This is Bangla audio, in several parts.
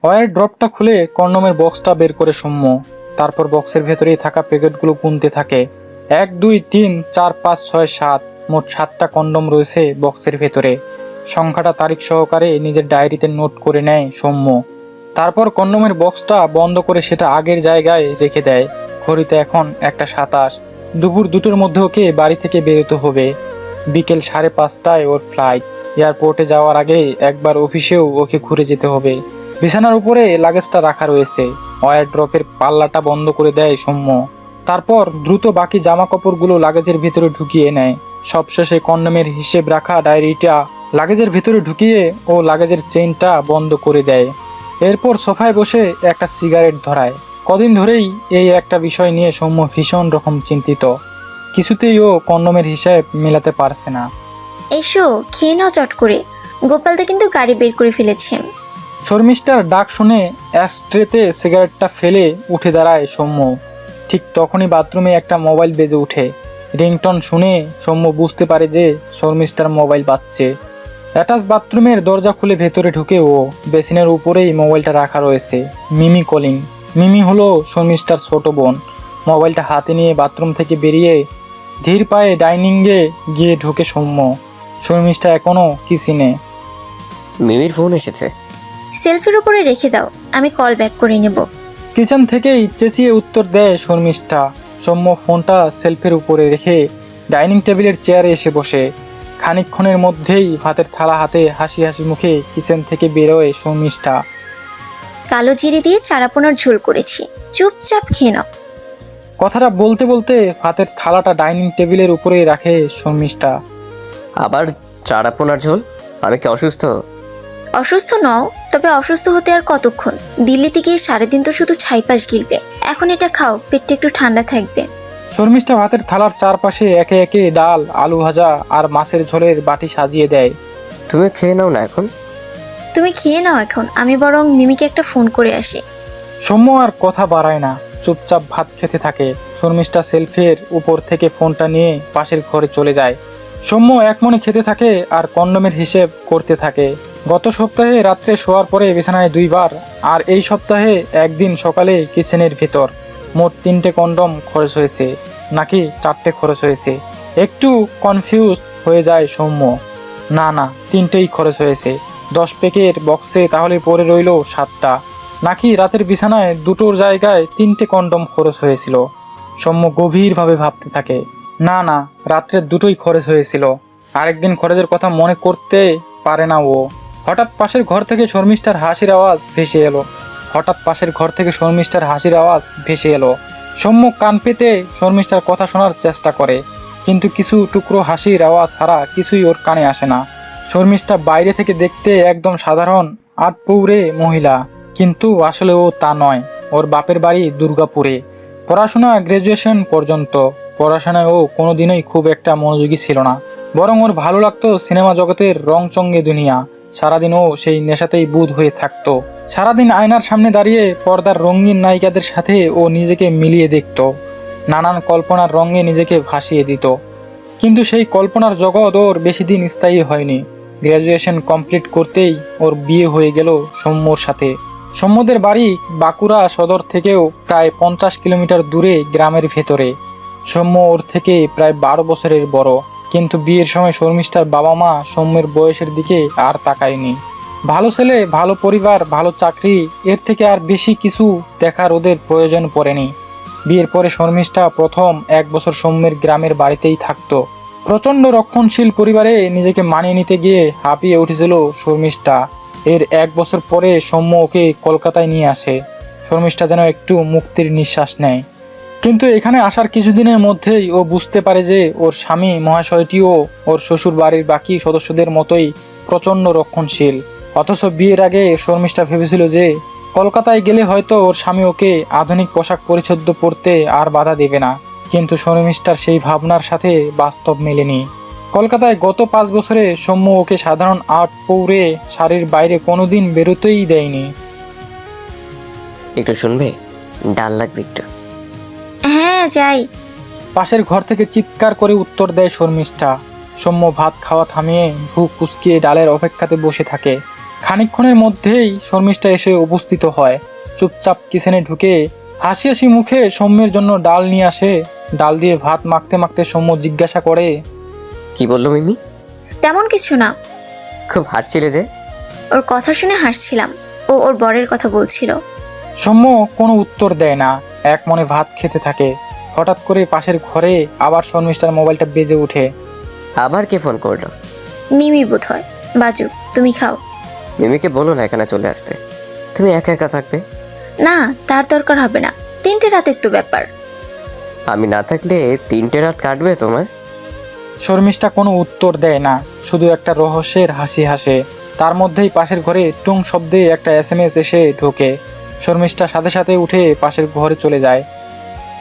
ওয়্যার ড্রপটা খুলে কন্ডোমের বক্সটা বের করে সৌম্য। তারপর বক্সের ভেতরেই থাকা প্যাকেটগুলো গুনতে থাকে। 1 2 3 4 5 6 7, মোট 7টা কন্ডোম রয়েছে বক্সের ভেতরে। সংখ্যাটা তারিখ সহকারে নিজের ডায়েরিতে নোট করে নেয় সৌম্য। তারপর কন্ডোমের বক্সটা বন্ধ করে সেটা আগের জায়গায় রেখে দেয়। ঘড়িতে এখন 1:27। দুপুর 2টোর মধ্যে ওকে বাড়ি থেকে বেরোতে হবে। বিকেল 5:30টায় ওর ফ্লাইট। এয়ারপোর্টে যাওয়ার আগে একবার অফিসেও ওকে ঘুরে যেতে হবে। বিছানার উপরে লাগেজটা রাখা রয়েছে। ওয়্যার ড্রপের পাল্লাটা বন্ধ করে দেয় সৌম্য। তারপর দ্রুত বাকি জামা কাপড়গুলো লাগেজের ভিতরে ঢুকিয়ে নেয়। সবশেষে কন্ডোমের হিসেব রাখা ডায়েরিটা লাগেজের ভিতরে ঢুকিয়ে ও লাগেজের চেইনটা বন্ধ করে দেয়। এরপর সোফায় বসে একটা সিগারেট ধরায়। কদিন ধরেই এই একটা বিষয় নিয়ে সৌম্য ভীষণ রকম চিন্তিত। কিছুতেই ও কন্ডোমের হিসাব মেলাতে পারছে না। এসো খেয়ে নাও চট করে, গোপালদা কিন্তু গাড়ি বের করে ফেলেছে। শর্মিষ্ঠার ডাক শুনে অ্যাশট্রেতে সিগারেটটা ফেলে উঠে দাঁড়ায় সৌম্য। ঠিক তখনই বাথরুমে একটা মোবাইল বেজে ওঠে। রিংটন শুনে সৌম্য বুঝতে পারে যে শর্মিষ্ঠার মোবাইল বাজছে। অ্যাটাচ বাথরুমের দরজা খুলে ভেতরে ঢুকে ও বেসিনের উপরেই মোবাইলটা রাখা রয়েছে। মিমি কলিং। মিমি হলো শর্মিষ্ঠার ছোট বোন। মোবাইলটা হাতে নিয়ে বাথরুম থেকে বেরিয়ে ধীর পায়ে ডাইনিংয়ে গিয়ে ঢুকে সৌম্য। শর্মিষ্ঠা এখনও কিচেনে। মিমির ফোন এসেছে। সেলফির উপরে রেখে দাও, আমি কল ব্যাক করে নেব। কিচেন থেকেই চেঁচিয়ে উত্তর দেয় শর্মিষ্ঠা। সৌম্য ফোনটা সেলফের উপরে রেখে ডাইনিং টেবিলের চেয়ারে এসে বসে। খানিকক্ষণের মধ্যেই ভাতের থালা হাতে হাসি হাসি মুখে কিচেন থেকে বেরোয় শর্মিষ্ঠা। কালো জিরে দিয়ে চারাপোনার ঝোল করেছি, চুপচাপ খেয়ে নাও। কথাটা বলতে বলতে ভাতের থালাটা ডাইনিং টেবিলের উপরে রাখে শর্মিষ্ঠা। আবার চারাপোনার ঝোল? আমি কি অসুস্থ? অসুস্থ নও, তবে অসুস্থ হতে আর কতক্ষণ? দিল্লিতে গিয়ে সারাদিন তো শুধু ছাইপাশ গিলবে। এখন এটা খাও, পেটটা একটু ঠান্ডা থাকবে। শর্মিষ্ঠা ভাতের থালার চারপাশে একে একে ডাল, আলু ভাজা আর মাছের ঝোলের বাটি সাজিয়ে দেয়। তুমি খেয়ে নাও না এখন। তুমি খেয়ে নাও এখন, আমি বরং মিমিকে একটা ফোন করে আসি। সৌম্য আর কথা বাড়ায় না, চুপচাপ ভাত খেতে থাকে। শর্মিষ্ঠা সেলফের উপর থেকে ফোনটা নিয়ে পাশের ঘরে চলে যায়। সৌম্য একমনে খেতে থাকে আর কন্ডোমের হিসেব করতে থাকে। গত সপ্তাহে রাত্রে শোয়ার পরে বিছানায় 2বার, আর এই সপ্তাহে একদিন সকালে কিচেনের ভিতর। মোট 3টে কন্ডোম খরচ হয়েছে, নাকি 4টে খরচ হয়েছে? একটু কনফিউজ হয়ে যায় সৌম্য। না, 3টেই খরচ হয়েছে। 10 প্যাকের বক্সে তাহলে পড়ে রইল 7টা, নাকি রাতের বিছানায় 2টোর জায়গায় 3টে কন্ডোম খরচ হয়েছিল? সৌম্য গভীরভাবে ভাবতে থাকে। না, রাত্রের 2টোই খরচ হয়েছিল। আরেকদিন খরচের কথা মনে করতে পারে না ও। হঠাৎ পাশের ঘর থেকে শর্মিষ্ঠার হাসির আওয়াজ ভেসে এলো। সৌম্য কান পেতে শর্মিষ্ঠার কথা শোনার চেষ্টা করে, কিন্তু কিছু টুকরো হাসির আওয়াজ ছাড়া কিছুই ওর কানে আসে না। শর্মিষ্ঠা বাইরে থেকে দেখতে একদম সাধারণ আটপৌরে মহিলা, কিন্তু আসলে ও তা নয়। ওর বাপের বাড়ি দুর্গাপুরে। পড়াশোনা গ্র্যাজুয়েশন পর্যন্ত। পড়াশোনায় ও কোনোদিনই খুব একটা মনোযোগী ছিল না, বরং ওর ভালো লাগতো সিনেমা জগতের রংচঙ্গে দুনিয়া। সারাদিন ও সেই নেশাতেই বুঁদ হয়ে থাকতো। সারাদিন আয়নার সামনে দাঁড়িয়ে পর্দার রঙিন নায়িকাদের সাথে ও নিজেকে মিলিয়ে দেখত। নানান কল্পনার রঙে নিজেকে ভাসিয়ে দিত। কিন্তু সেই কল্পনার জগৎ ওর বেশি দিন স্থায়ী হয়নি। গ্র্যাজুয়েশন কমপ্লিট করতেই ওর বিয়ে হয়ে গেল সৌম্যর সাথে। সৌম্যদের বাড়ি বাঁকুড়া সদর থেকেও প্রায় 50 কিলোমিটার দূরে গ্রামের ভেতরে। সৌম্য ওর থেকে প্রায় 12 বছরের বড়, কিন্তু বিয়ের সময় শর্মিষ্ঠার বাবা মা সৌম্যের বয়সের দিকে আর তাকায়নি। ভালো ছেলে, ভালো পরিবার, ভালো চাকরি, এর থেকে আর বেশি কিছু দেখার ওদের প্রয়োজন পড়েনি। বিয়ের পরে শর্মিষ্ঠা প্রথম 1 বছর সৌম্যের গ্রামের বাড়িতেই থাকতো। প্রচণ্ড রক্ষণশীল পরিবারে নিজেকে মানিয়ে নিতে গিয়ে হাঁপিয়ে উঠেছিল শর্মিষ্ঠা। এর 1 বছর পরে সৌম্য ওকে কলকাতায় নিয়ে আসে। শর্মিষ্ঠা যেন একটু মুক্তির নিঃশ্বাস নেয়। কিন্তু এখানে আসার কিছুদিনের মধ্যেই ও বুঝতে পারে যে ওর স্বামী মহাশয়টিও ওর শ্বশুর বাড়ির বাকি সদস্যদের মতোই প্রচণ্ড রক্ষণশীল। অথচ বিয়ের আগে শর্মিষ্ঠা ভেবেছিল যে কলকাতায় গেলে হয়তো ওর স্বামী ওকে আধুনিক পোশাক পরিচ্ছদ পরতে আর বাধা দেবে না। কিন্তু শর্মিষ্ঠার সেই ভাবনার সাথে বাস্তব মেলেনি। কলকাতায় গত 5 বছরে সৌম্য ওকে সাধারণ আটপৌরে শাড়ির বাইরে কোনোদিন বেরোতেই দেয়নি। একটু শুনবে? ডাল লাগবে একটু। হ্যাঁ যাই। পাশের ঘর থেকে চিৎকার করে উত্তর দেয় শর্মিষ্ঠা। সৌম্য ভাত খাওয়া থামিয়ে ভ্রু কুঁচকিয়ে ডালের অপেক্ষাতে বসে থাকে। খানিকক্ষণের মধ্যেই শর্মিষ্ঠা এসে উপস্থিত হয়। চুপচাপ কিচেনে ঢুকে হাসি হাসি মুখে সৌম্যের জন্য ডাল নিয়ে আসে। ডাল দিয়ে ভাত মাখতে মাখতে সৌম্য জিজ্ঞাসা করে, কি বললো মিমি? তেমন কিছু না। খুব হাসছিলে যে। ওর কথা শুনে হাসছিলাম। ও ওর বরের কথা বলছিল। সৌম্য কোনো উত্তর দেয় না, এক মনে ভাত খেতে থাকে। হঠাৎ করে পাশের ঘরে আবার শর্মিষ্ঠার মোবাইলটা বেজে ওঠে। আবার কে ফোন করলো? মিমি বোধ হয়। বাজু, তুমি খাও। মিমিকে বলো না এখানে চলে আসতে, তুমি একা একা থাকবে। না, তার দরকার হবে না। 3টে রাতের তো ব্যাপার। আমি না থাকলে 3টে রাত কাটবে তোমার? শর্মিষ্ঠা কোনো উত্তর দেয় না, শুধু একটা রহস্যের হাসি হাসে। তার মধ্যেই পাশের ঘরে টুং শব্দে একটা SMS এসে ঢোকে। শর্মিষ্ঠার সাথে সাথে উঠে পাশের ঘরে চলে যায়।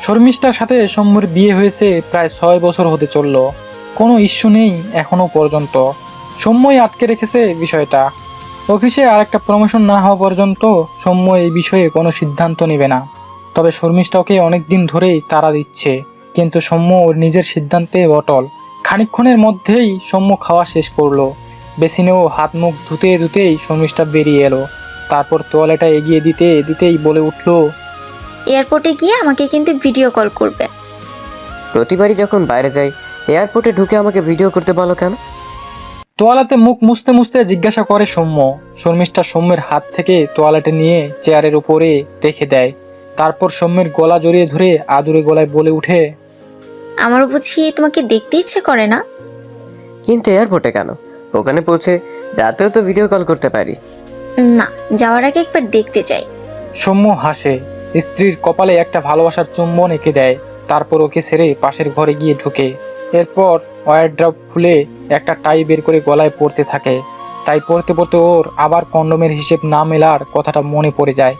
শর্মিষ্ঠার সাথে সৌম্যর বিয়ে হয়েছে প্রায় 6 বছর হতে চলল। কোনো ইস্যু নেই এখনো পর্যন্ত। সৌম্যই আটকে রেখেছে বিষয়টা। অফিসে আরেকটা প্রমোশন না হওয়া পর্যন্ত সৌম্য এই বিষয়ে কোনো সিদ্ধান্ত নেবে না। তবে শর্মিষ্ঠা ওকে অনেকদিন ধরেই তাড়া দিচ্ছে, কিন্তু সৌম্য ওর নিজের সিদ্ধান্তে অটল। খানিকক্ষণের মধ্যেই সৌম্য খাওয়া শেষ করলো। বেসিনেও হাত মুখ ধুতে ধুতেই শর্মিষ্ঠা বেরিয়ে এলো। তারপর তোয়ালেটা এগিয়ে দিতে দিতেই বলে উঠল, এয়ারপোর্টে গিয়ে আমাকে কিন্তু ভিডিও কল করবে। প্রতিবারই যখন বাইরে যাই এয়ারপোর্টে ঢুকে আমাকে ভিডিও করতে বলো কেন? তোয়ালাতে মুখ মুছতে মুছতে জিজ্ঞাসা করে সৌম্য। শর্মিষ্ঠা সৌম্যের হাত থেকে তোয়ালাটা নিয়ে চেয়ারের উপরে রেখে দেয়। তারপর সৌম্যের গলা জড়িয়ে ধরে আদুরে গলায় বলে উঠে, আমার বুঝি তোমাকে দেখতে ইচ্ছে করে না? কিন্তু এয়ারপোর্টে কেন? ওখানে পৌঁছে রাতেও তো ভিডিও কল করতে পারি। না, যাওয়ার আগে একবার দেখতে চাই। সৌম্য হাসে, স্ত্রীর কপালে একটা ভালোবাসার চুম্বন এঁকে দেয়। তারপর ওকে ছেড়ে পাশের ঘরে গিয়ে ঢুকে। এরপর ওয়ারড্রপ খুলে একটা টাই বের করে গলায় পরতে থাকে। টাই পরতে পরতে ওর আবার কন্ডোমের হিসেব না মেলার কথাটা মনে পড়ে যায়।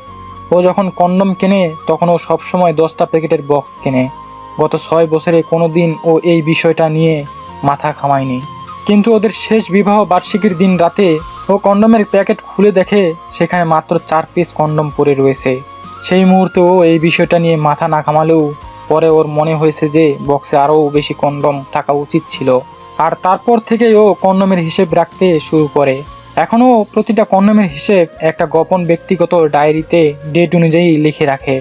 ও যখন কন্ডোম কেনে তখন ও সবসময় 10টা প্যাকেটের বক্স কেনে। গত 6 বছরে কোনো দিন ও এই বিষয়টা নিয়ে মাথা ঘামায়নি। কিন্তু ওদের শেষ বিবাহ বার্ষিকীর দিন রাতে ও কন্ডোমের প্যাকেট খুলে দেখে সেখানে মাত্র 4 পিস কন্ডোম পড়ে রয়েছে। সেই মুহূর্তে ও এই বিষয়টা নিয়ে মাথা না ঘামালেও পরে ওর মনে হয়েছে যে বক্সে আরও বেশি কন্ডোম থাকা উচিত ছিল। আর তারপর থেকেই ও কন্ডোমের হিসেব রাখতে শুরু করে। এখনও প্রতিটা কন্ডোমের হিসেব একটা গোপন ব্যক্তিগত ডায়েরিতে ডেট অনুযায়ী লিখে রাখে।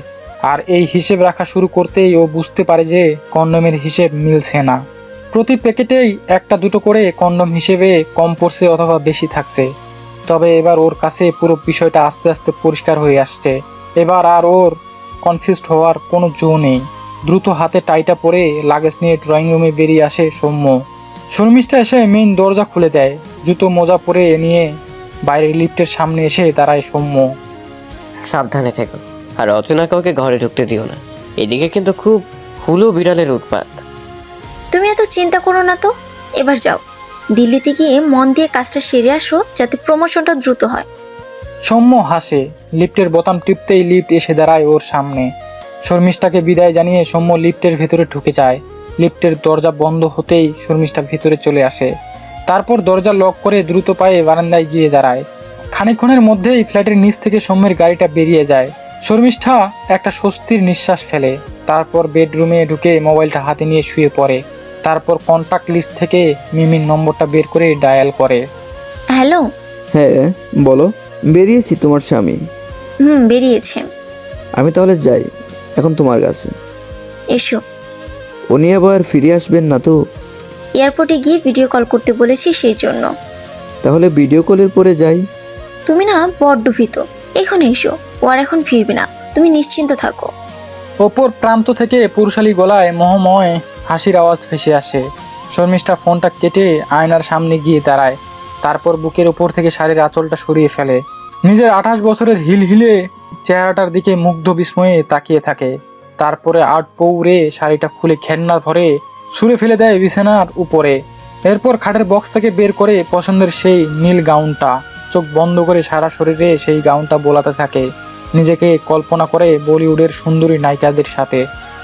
আর এই হিসেব রাখা শুরু করতেই ও বুঝতে পারে যে কন্ডোমের হিসেব মিলছে না। প্রতি প্যাকেটেই একটা দুটো করে কন্ডোম হিসেবে কম পড়ছে অথবা বেশি থাকছে। তবে এবার ওর কাছে পুরো বিষয়টা আস্তে আস্তে পরিষ্কার হয়ে আসছে। এবার আর ওর কনফিউজড হওয়ার কোনো জো নেই। দ্রুত হাতে টাইটা পরে লাগেজ নিয়ে ড্রয়িং রুমে বেরিয়ে আসে সৌম্য। শর্মিষ্ঠা এসে মেইন দরজা খুলে দেয়। জুতো মোজা পরে নিয়ে বাইরের লিফটের সামনে এসে দাঁড়ায় সৌম্য। সাবধানে থেকো, আর অচেনা কাউকে ঘরে ঢুকতে দিও না। এদিকে কিন্তু খুব হুলো বিড়ালের উৎপাত। তুমি এত চিন্তা করো না তো। এবার যাও, দিল্লিতে গিয়ে মন দিয়ে কাজটা সেরে আসো, যাতে প্রমোশনটা দ্রুত হয়। সৌম্য হাসে। লিফটের বোতাম টিপতেই লিফট এসে দাঁড়ায় ওর সামনে। শর্মিষ্ঠাকে বিদায় জানিয়ে সৌম্য লিফটের ভেতরে ঢুকে যায়। লিফটের দরজা বন্ধ হতেই শর্মিষ্ঠা ভিতরে চলে আসে। তারপর দরজা লক করে দ্রুত পায়ে বারান্দায় গিয়ে দাঁড়ায়। খানিকক্ষণের মধ্যেই ফ্ল্যাটের নিচ থেকে সৌম্যের গাড়িটা বেরিয়ে যায়। শর্মিষ্ঠা একটা স্বস্তির নিঃশ্বাস ফেলে। তারপর বেডরুমে ঢুকে মোবাইলটা হাতে নিয়ে শুয়ে পড়ে। তারপর কন্টাক্ট লিস্ট থেকে মিমির নম্বরটা বের করে ডায়াল করে। হ্যালো। হ্যাঁ বলো। বেরিয়েছি তোমার স্বামী। বেরিয়েছে। আমি তাহলে যাই এখন তোমার কাছে। এসো। উনি আবার ফিরে আসবেন না তো? এয়ারপোর্টে গিয়ে ভিডিও কল করতে বলেছি, সেই জন্য। তাহলে ভিডিও কলের পরে যাই। তুমি না বড্ড ভীত। এখন এসো, ও আর এখন ফিরবে না। তুমি নিশ্চিন্ত থাকো। অপর প্রান্ত থেকে পুরুষালী গলায় মোহময় হাসির আওয়াজ ভেসে আসে। শর্মিষ্ঠা ফোনটা কেটে আয়নার সামনে গিয়ে দাঁড়ায়। তারপর বুকের উপর থেকে শাড়ির আঁচলটা সরিয়ে ফেলে। নিজের 28 বছরের হিলহিলে চেহারাটার দিকে মুগ্ধ বিস্ময়ে তাকিয়ে থাকে। তারপরে আট পৌরে শাড়িটা খুলে ঘেন্না ভরে ছুঁড়ে ফেলে দেয় বিছানার উপরে। এরপর খাটের বক্স থেকে বের করে পছন্দের সেই নীল গাউনটা চোখ বন্ধ করে সারা শরীরে সেই গাউনটা বোলাতে থাকে। নিজেকে কল্পনা করে বলিউডের সুন্দরী নায়িকাদের সাথে।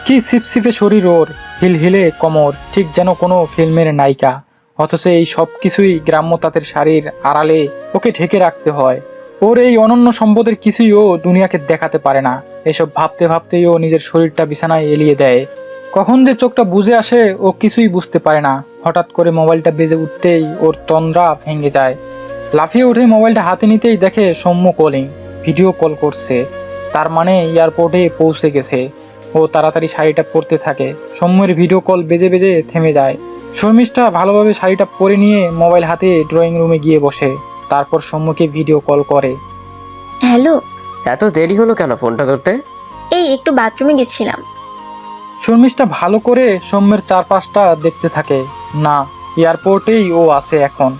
কি সিপসিপে শরীর ওর, হিলহিলে কোমর, ঠিক যেন কোনো ফিল্মের নায়িকা। অথচ এই সব কিছুই গ্রাম্য তাঁতের শাড়ির আড়ালে ওকে ঢেকে রাখতে হয়। ওর এই অনন্য সম্পদের কিছুই ও দুনিয়াকে দেখাতে পারে না। এসব ভাবতে ভাবতেই ও নিজের শরীরটা বিছানায় এলিয়ে দেয়। কখন যে চোখটা বুজে আসে ও কিছুই বুঝতে পারে না। হঠাৎ করে মোবাইলটা বেজে উঠতেই ওর তন্দ্রা ভেঙে যায়। লাফিয়ে উঠে মোবাইলটা হাতে নিতেই দেখে সৌম্য কলিং, ভিডিও কল করছে। তার মানে এয়ারপোর্টে পৌঁছে গেছে। ও তাড়াতাড়ি শাড়িটা পরতে থাকে। সৌম্যের ভিডিও কল বেজে বেজে থেমে যায়। শর্মিষ্ঠা ভালোভাবে শাড়িটা পরে নিয়ে মোবাইল হাতে ড্রয়িং রুমে গিয়ে বসে। তারপর সৌম্যকে ভিডিও কল করে। হ্যালো, এত দেরি হলো কেন ফোনটা ধরতে? এই একটু বাথরুমে গেছিলাম। শর্মিষ্ঠা ভালো করে সৌম্যের চারপাশটা দেখতে থাকে। না, এয়ারপোর্টেই ও আছে এখন।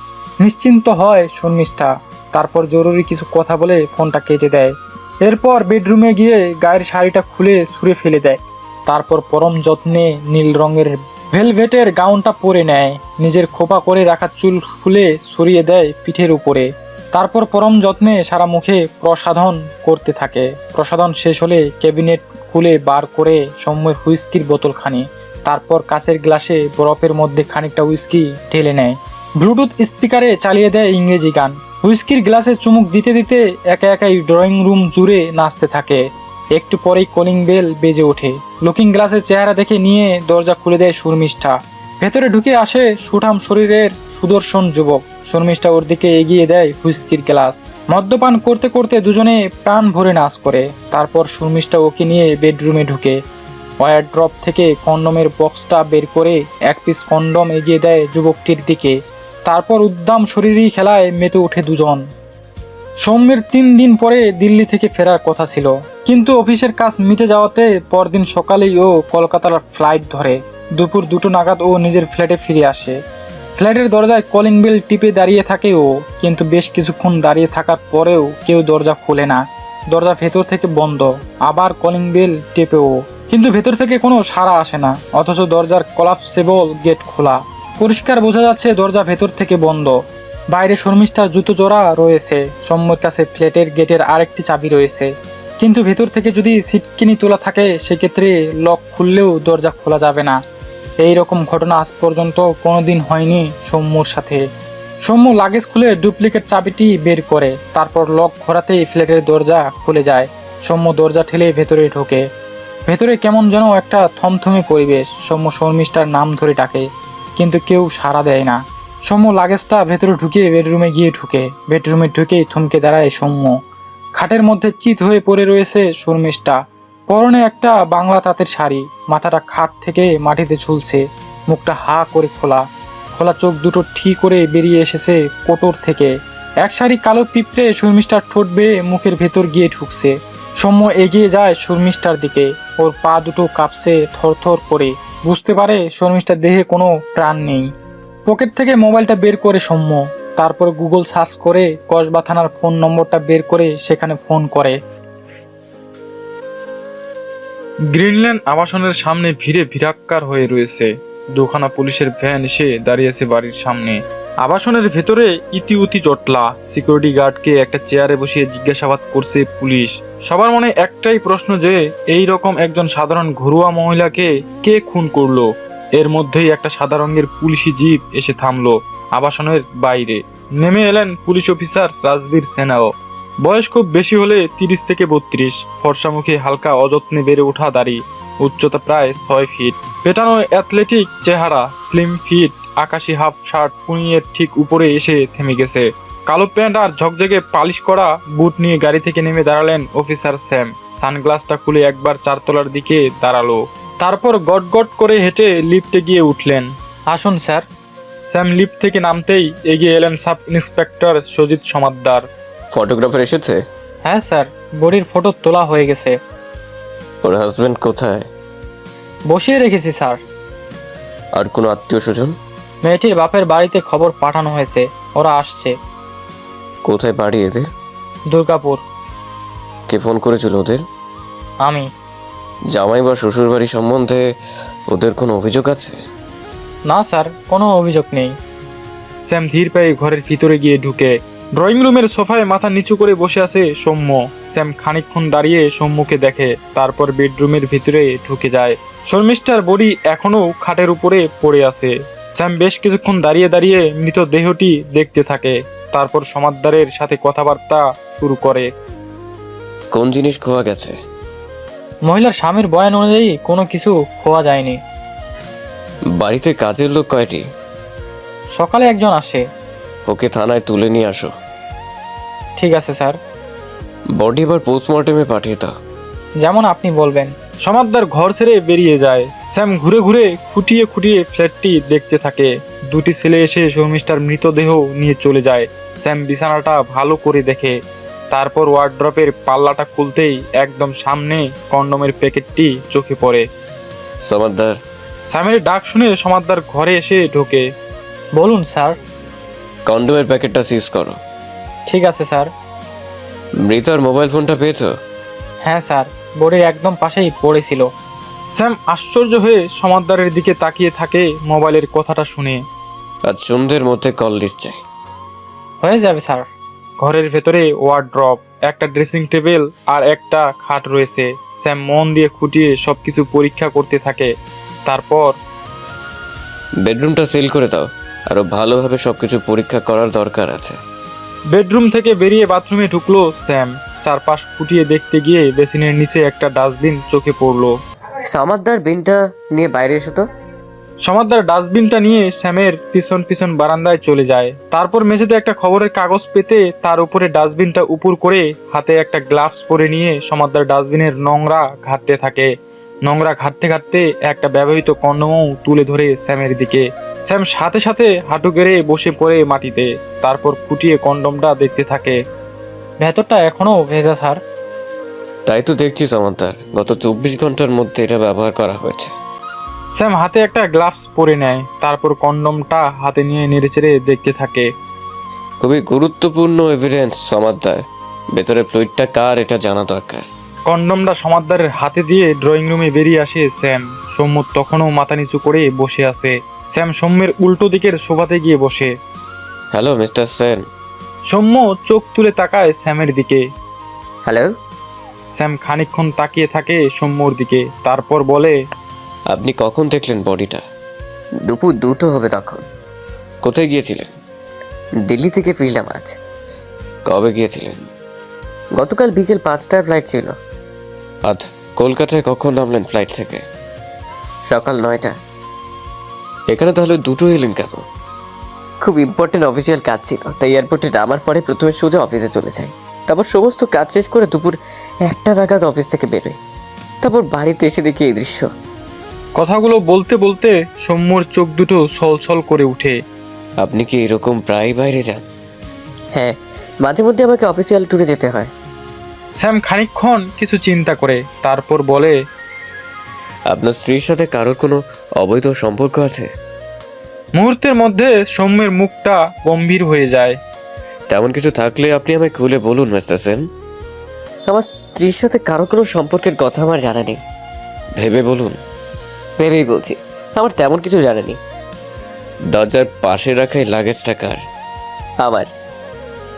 নিশ্চিন্ত হয় শর্মিষ্ঠা। তারপর জরুরি কিছু কথা বলে ফোনটা কেটে দেয়। এরপর বেডরুমে গিয়ে গায়ের শাড়িটা খুলে ছুঁড়ে ফেলে দেয়। তারপর পরম যত্নে নীল রঙের ভেলভেটের গাউনটা পরে নেয়। নিজের খোপা করে রাখা চুল খুলে সরিয়ে দেয় পিঠের উপরে। তারপর পরম যত্নে সারা মুখে প্রসাধন করতে থাকে। প্রসাধন শেষ হলে ক্যাবিনেট খুলে বার করে সৌম্যের হুইস্কির বোতলখানি। তারপর কাচের গ্লাসে বরফের মধ্যে খানিকটা হুইস্কি ঢেলে নেয়। ব্লুটুথ স্পিকারে চালিয়ে দেয় ইংরেজি গান। হুইস্কির গ্লাসে চুমুক দিতে দিতে একা একাই ড্রয়িং রুম জুড়ে নাচতে থাকে। একটু পরেই কলিং বেল বেজে ওঠে। লুকিং গ্লাসের চেহারা দেখে নিয়ে দরজা খুলে দেয় শর্মিষ্ঠা। ভেতরে ঢুকে আসে সুঠাম শরীরের সুদর্শন যুবক। শর্মিষ্ঠা ওর দিকে এগিয়ে দেয় হুইস্কির গ্লাস। মদ্যপান করতে করতে দুজনে প্রাণ ভরে নাচ করে। তারপর শর্মিষ্ঠা ওকে নিয়ে বেডরুমে ঢুকে ওয়ার ড্রপ থেকে কন্ডমের বক্সটা বের করে এক পিস কন্ডম এগিয়ে দেয় যুবকটির দিকে। তারপর উদ্দাম শরীরী খেলায় মেতে ওঠে দুজন। সৌম্যের 3 দিন পরে দিল্লি থেকে ফেরার কথা ছিল, কিন্তু অফিসের কাজ মিটে যাওয়াতে পরদিন সকালেই ও কলকাতার ফ্লাইট ধরে। দুপুর 2টো নাগাদ ও নিজের ফ্ল্যাটে ফিরে আসে। ফ্ল্যাটের দরজায় কলিং বেল টিপে দাঁড়িয়ে থাকে ও, কিন্তু বেশ কিছুক্ষণ দাঁড়িয়ে থাকার পরেও কেউ দরজা খোলে না। দরজা ভেতর থেকে বন্ধ। আবার কলিং বেল টেপে ও, কিন্তু ভেতর থেকে কোনো সাড়া আসে না। অথচ দরজার কলাপসেবল গেট খোলা। পরিষ্কার বোঝা যাচ্ছে দরজা ভেতর থেকে বন্ধ। বাইরে শর্মিষ্ঠার জুতো জোড়া রয়েছে। সৌম্যর কাছে ফ্ল্যাটের গেটের আরেকটি চাবি রয়েছে, কিন্তু ভেতর থেকে যদি সিটকিনি তোলা থাকে সেক্ষেত্রে লক খুললেও দরজা খোলা যাবে না। এই রকম ঘটনা আজ পর্যন্ত কোনোদিন হয়নি সৌম্যর সাথে। সৌম্য লাগেজ খুলে ডুপ্লিকেট চাবিটি বের করে। তারপর লক ঘোরাতেই ফ্ল্যাটের দরজা খুলে যায়। সৌম্য দরজা ঠেলে ভেতরে ঢোকে। ভেতরে কেমন যেন একটা থমথমে পরিবেশ। সৌম্য শর্মিষ্ঠার নাম ধরে ডাকে, কিন্তু কেউ সাড়া দেয় না। সৌম্য লাগেজটা ভেতরে ঢুকিয়ে বেডরুমে গিয়ে ঢুকে। বেডরুমে ঢুকেই থমকে দাঁড়ায় সৌম্য। খাটের মধ্যে চিত হয়ে পড়ে রয়েছে শর্মিষ্ঠা। পরনে একটা বাংলা তাঁতের শাড়ি। মাথাটা খাট থেকে মাটিতে ঝুলছে। মুখটা হা করে খোলা। খোলা চোখ দুটো ঠিক করে বেরিয়ে এসেছে কোটর থেকে। এক সারি কালো পিঁপড়ে শর্মিষ্ঠার ঠোঁট বেয়ে মুখের ভেতর গিয়ে ঢুকছে। সৌম্য এগিয়ে যায় শর্মিষ্ঠার দিকে। ওর পা দুটো কাঁপছে থরথর করে। বুঝতে পারে শর্মিষ্ঠার দেহে কোনো প্রাণ নেই। পকেট থেকে মোবাইলটা বের করে সৌম্য। তারপর গুগল সার্চ করে কসবা থানার ফোন নম্বরটা বের করে সেখানে ফোন করে। গ্রিনল্যান্ড আবাসনের সামনে ভিড়ে ভিড়াক্কার হয়ে রয়েছে। দুখানা পুলিশের ভ্যান এসে দাঁড়িয়েছে বাড়ির সামনে। আবাসনের ভেতরে ইতিউতি জটলা। সিকিউরিটি গার্ডকে একটা চেয়ারে বসিয়ে জিজ্ঞাসাবাদ করছে পুলিশ। সবার মনে একটাই প্রশ্ন যে এই রকম একজন সাধারণ ঘরোয়া মহিলাকে কে খুন করলো। এর মধ্যেই একটা সাদা রঙের পুলিশি জিপ এসে থামলো আবাসনের বাইরে। নেমে এলেন পুলিশ অফিসার রাজবীর সেনাও। বয়স খুব বেশি হলে 30 থেকে 32। ফর্সা মুখে হালকা অযত্নে বেড়ে ওঠা দাড়ি। উচ্চতা প্রায় 6 ফিট। পেটানো অ্যাথলেটিক চেহারা। Slim fit. আকাশি হাফ শার্ট পুঁইয়ের ঠিক উপরে এসে থেমে গেছে। কালো প্যান্ট আর ঝকঝকে পালিশ করা বুট নিয়ে গাড়ি থেকে নেমে দাঁড়ালেন অফিসার স্যাম। সানগ্লাসটা খুলে একবার 4 তলার দিকে দাঁড়ালো। তারপর গট গট করে হেঁটে লিফটে গিয়ে উঠলেন। আসুন স্যার। স্যাম লিফট থেকে নামতেই এগিয়ে এলেন sub inspector Sajid Samaddar. Photographer এসেছে? হ্যাঁ স্যার, বডির ফটো তোলা হয়ে গেছে। ওর হাজবেন্ড কোথায়? বসিয়ে রেখেছি স্যার। আর কোনো আত্মীয় স্বজন? মেয়েটির বাপের বাড়িতে খবর পাঠানো হয়েছে, ওরা আসছে। কোথায় বাড়ি এদের? দুর্গাপুর। কে ফোন করেছিল ওদের? আমি। জামাই বা শ্বশুর বাড়ি সম্বন্ধে ওদের কোনো অভিযোগ আছে? না স্যার, কোনো অভিযোগ নেই। স্যাম ধীর পায়ে ঘরের ভিতরে গিয়ে ঢুকে। ড্রয়িং রুমের সোফায় মাথা নিচু করে বসে আছে সৌম্য। স্যাম খানিকক্ষণ দাঁড়িয়ে সৌম্যকে দেখে, তারপর বেডরুমের ভিতরে ঢুকে যায়। শর্মিষ্ঠার বডি এখনো খাটের উপরে পড়ে আছে। স্যাম বেশ কিছুক্ষণ দাঁড়িয়ে দাঁড়িয়ে মৃতদেহটি দেখতে থাকে। তারপর সমাদ্দারের সাথে কথাবার্তা শুরু করে। কোন জিনিস খোয়া গেছে? মহিলার স্বামীর বয়ান অনুযায়ী কোনো কিছু খোয়া যায়নি। বাড়িতে কাজের লোক কয়টি? সকালে একজন আসে। ওকে থানায় তুলে নিয়ে আসো। ঠিক আছে স্যার, বডি এবার পোস্টমর্টেমে পাঠিয়ে দাও। যেমন আপনি বলবেন। সমাদ্দার ঘর ছেড়ে বেরিয়ে যায়। স্যাম ঘুরে ঘুরে খুঁটিয়ে খুঁটিয়ে ফ্ল্যাটটি দেখতে থাকে। দুটি ছেলে এসে শর্মিষ্ঠার মৃতদেহ নিয়ে চলে যায়। স্যাম বিছানাটা ভালো করে দেখে, তারপর ওয়ার্ড্রপের পাল্লাটা খুলতেই একদম সামনে কন্ডোমের প্যাকেটটি চোখে পড়ে। সমাদ্দার, স্যামের ডাক শুনে সমাদ্দার ঘরে এসে ঢোকে। বলুন স্যার। কন্ডোমের প্যাকেটটা সিজ করো। ঠিক আছে স্যার। মৃতার মোবাইল ফোনটা পেয়েছো? হ্যাঁ স্যার, বোর্ডের একদম পাশেই পড়েছিল। স্যাম আশ্চর্য হয়ে সমাদ্দারের দিকে তাকিয়ে থাকে মোবাইলের কথাটা শুনে। আজ সন্ধ্যের মধ্যে কল লিস্ট চাই। হয়ে যাবে স্যার। ঘরের ভেতরে ওয়ার্ড্রপ, একটা ড্রেসিং টেবিল আর একটা খাট রয়েছে। স্যাম মন দিয়ে খুঁটিয়ে সবকিছু পরীক্ষা করতে থাকে। তারপর বেডরুমটা সিল করে দাও, আরো ভালোভাবে সবকিছু পরীক্ষা করার দরকার আছে। বেডরুম থেকে বেরিয়ে বাথরুমে ঢুকলো স্যাম। চারপাশ খুঁটিয়ে দেখতে গিয়ে বেসিনের নিচে একটা ডাস্টবিন চোখে পড়লো। সমাদ্দার বিনটা নিয়ে বাইরে এসো তো। সমাদ্দার ডাস্টবিনটা নিয়ে স্যামের পিছন পিছন বারান্দায় চলে যায়। তারপর মেঝেতে একটা খবরের কাগজ পেতে তার উপরে ডাস্টবিনটা উপর করে হাতে একটা গ্লাভস পরে নিয়ে সমাদ্দার ডাস্টবিনের নোংরা ঘাঁটতে থাকে। নোংরা ঘাঁটতে ঘাঁটতে একটা ব্যবহৃত কন্ডোমও তুলে ধরে স্যামের দিকে। স্যাম সাথে সাথে হাঁটু গেড়ে বসে পড়ে মাটিতে। তারপর খুঁটিয়ে কন্ডোমটা দেখতে থাকে। ভেতরটা এখনো ভেজা স্যার। তাই তো দেখছি সমাদ্দার, গত 24 ঘন্টার মধ্যে এটা ব্যবহার করা হয়েছে। স্যাম হাতে একটা গ্লাভস পরে নেয়। তারপর কন্ডোমটা হাতে নিয়ে নেড়েচেড়ে দেখতে থাকে। খুবই গুরুত্বপূর্ণ এভিডেন্স সমাদ্দার। ভেতরে ফ্লুইডটা কার এটা জানা দরকার। কন্ডোমটা সমাদ্দারের হাতে দিয়ে ড্রয়িং রুমে বেরিয়ে আসে স্যাম। সৌম্য তখনও মাথা নিচু করে বসে আছে। স্যাম সৌম্যের উল্টো দিকের সোফাতে গিয়ে বসে। Hello mister Sen. সৌম্য চোখ তুলে তাকায় স্যামের দিকে। হ্যালো। স্যাম খানিকক্ষণ তাকিয়ে থাকে সৌম্যর দিকে, তারপর বলে, আপনি কখন দেখলেন বডিটা? দুপুর 2টো হবে তখন। কোথায় গিয়েছিলেন? দিল্লি থেকে ফিরলাম আজ। কবে গিয়েছিলেন? গতকাল বিকেল 5টার ফ্লাইট ছিল। আজ কলকাতায় কখন নামলেন ফ্লাইট থেকে? সকাল 9টা। এখানে তাহলে 2টো এলেন কেন? খুব ইম্পর্টেন্ট অফিসিয়াল কাজ ছিল, তাই এয়ারপোর্টে নামার পরে প্রথমে সোজা অফিসে চলে যাই। তারপর সমস্ত কাজ শেষ করে দুপুর 1টা নাগাদ অফিস থেকে বেরোই। তারপর বাড়িতে এসে দেখি এই দৃশ্য। কথাগুলো বলতে বলতে সৌম্যর চোখ দুটো ছলছল করে উঠে। আপনি কি এরকম প্রায় বাইরে যান? হ্যাঁ, মাঝে মধ্যে আমাকে অফিসিয়াল ট্যুরে যেতে হয়। স্যাম খানিকক্ষণ কিছু চিন্তা করে, তারপর বলে, আপনার স্ত্রীর সাথে কারোর কোনো অবৈধ সম্পর্ক আছে? মুহূর্তের মধ্যে সৌম্যের মুখটা গম্ভীর হয়ে যায়। তেমন কিছু থাকলে আপনি আমায় খুলে বলুন মিস্টার সেন। আমার স্ত্রীর সাথে কারো কোনো সম্পর্কের কথা আমার জানা নেই। ভেবে বলুন। ভেবেই বলছি, আমার তেমন কিছু জানা নেই। দরজার পাশে রাখা এই লাগেজটা কার? আমার।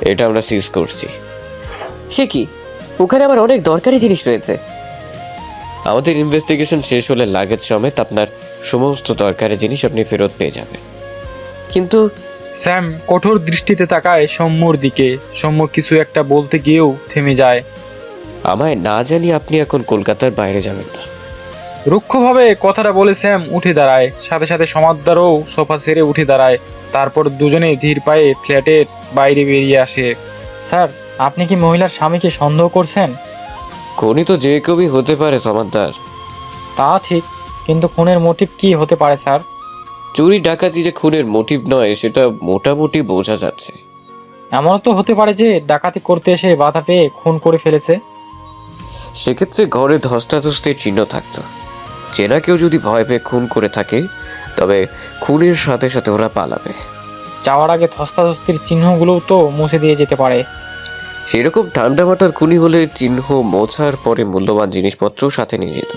এটা আমরা সিজ করছি। সে কি? ওখানে আমার অনেক দরকারি জিনিস রয়েছে। আমাদের ইনভেস্টিগেশন শেষ হলে লাগেজ সমেত আপনার সমস্ত দরকারি জিনিস আপনি ফেরত পেয়ে যাবেন। কিন্তু স্যাম কঠোর দৃষ্টিতে তাকায় সৌম্যর দিকে। সৌম্য কিছু একটা বলতে গিয়েও থেমে যায়। আমায় না জানি আপনি এখন কলকাতার বাইরে যাবেন না। রুক্ষভাবে কথাটা বলে স্যাম উঠে দাঁড়ায়। সাথে সাথে সমাদ্দারও সোফা ছেড়ে উঠে দাঁড়ায়। তারপর দুজনে ধীর পায়ে ফ্ল্যাটের বাইরে বেরিয়ে আসে। স্যার, আপনি কি মহিলার স্বামীকে সন্দেহ করছেন? খুনি তো যে কেউই হতে পারে সমাদ্দার। তা ঠিক, কিন্তু খুনের মোটিভ কি হতে পারে স্যার? চুরি ডাকাতি যে খুনের মোটিভ নয় সেটা মোটামুটি বোঝা যাচ্ছে। এমনও তো হতে পারে যে ডাকাতি করতে এসে বাধা পেয়ে খুন করে ফেলেছে। সেক্ষেত্রে ঘরে ধস্তাধস্তির চিহ্ন থাকতো। চেনা কেউ যদি ভয় পেয়ে খুন করে থাকে তবে খুনের সাথে সাথে ওরা পালাবে। যাওয়ার আগে ধস্তাধস্তির চিহ্নগুলোও তো মুছে দিয়ে যেতে পারে। সেরকম ঠান্ডা মাথার খুনি হলে চিহ্ন মোছার পরে মূল্যবান জিনিসপত্র সাথে নিয়ে যেত।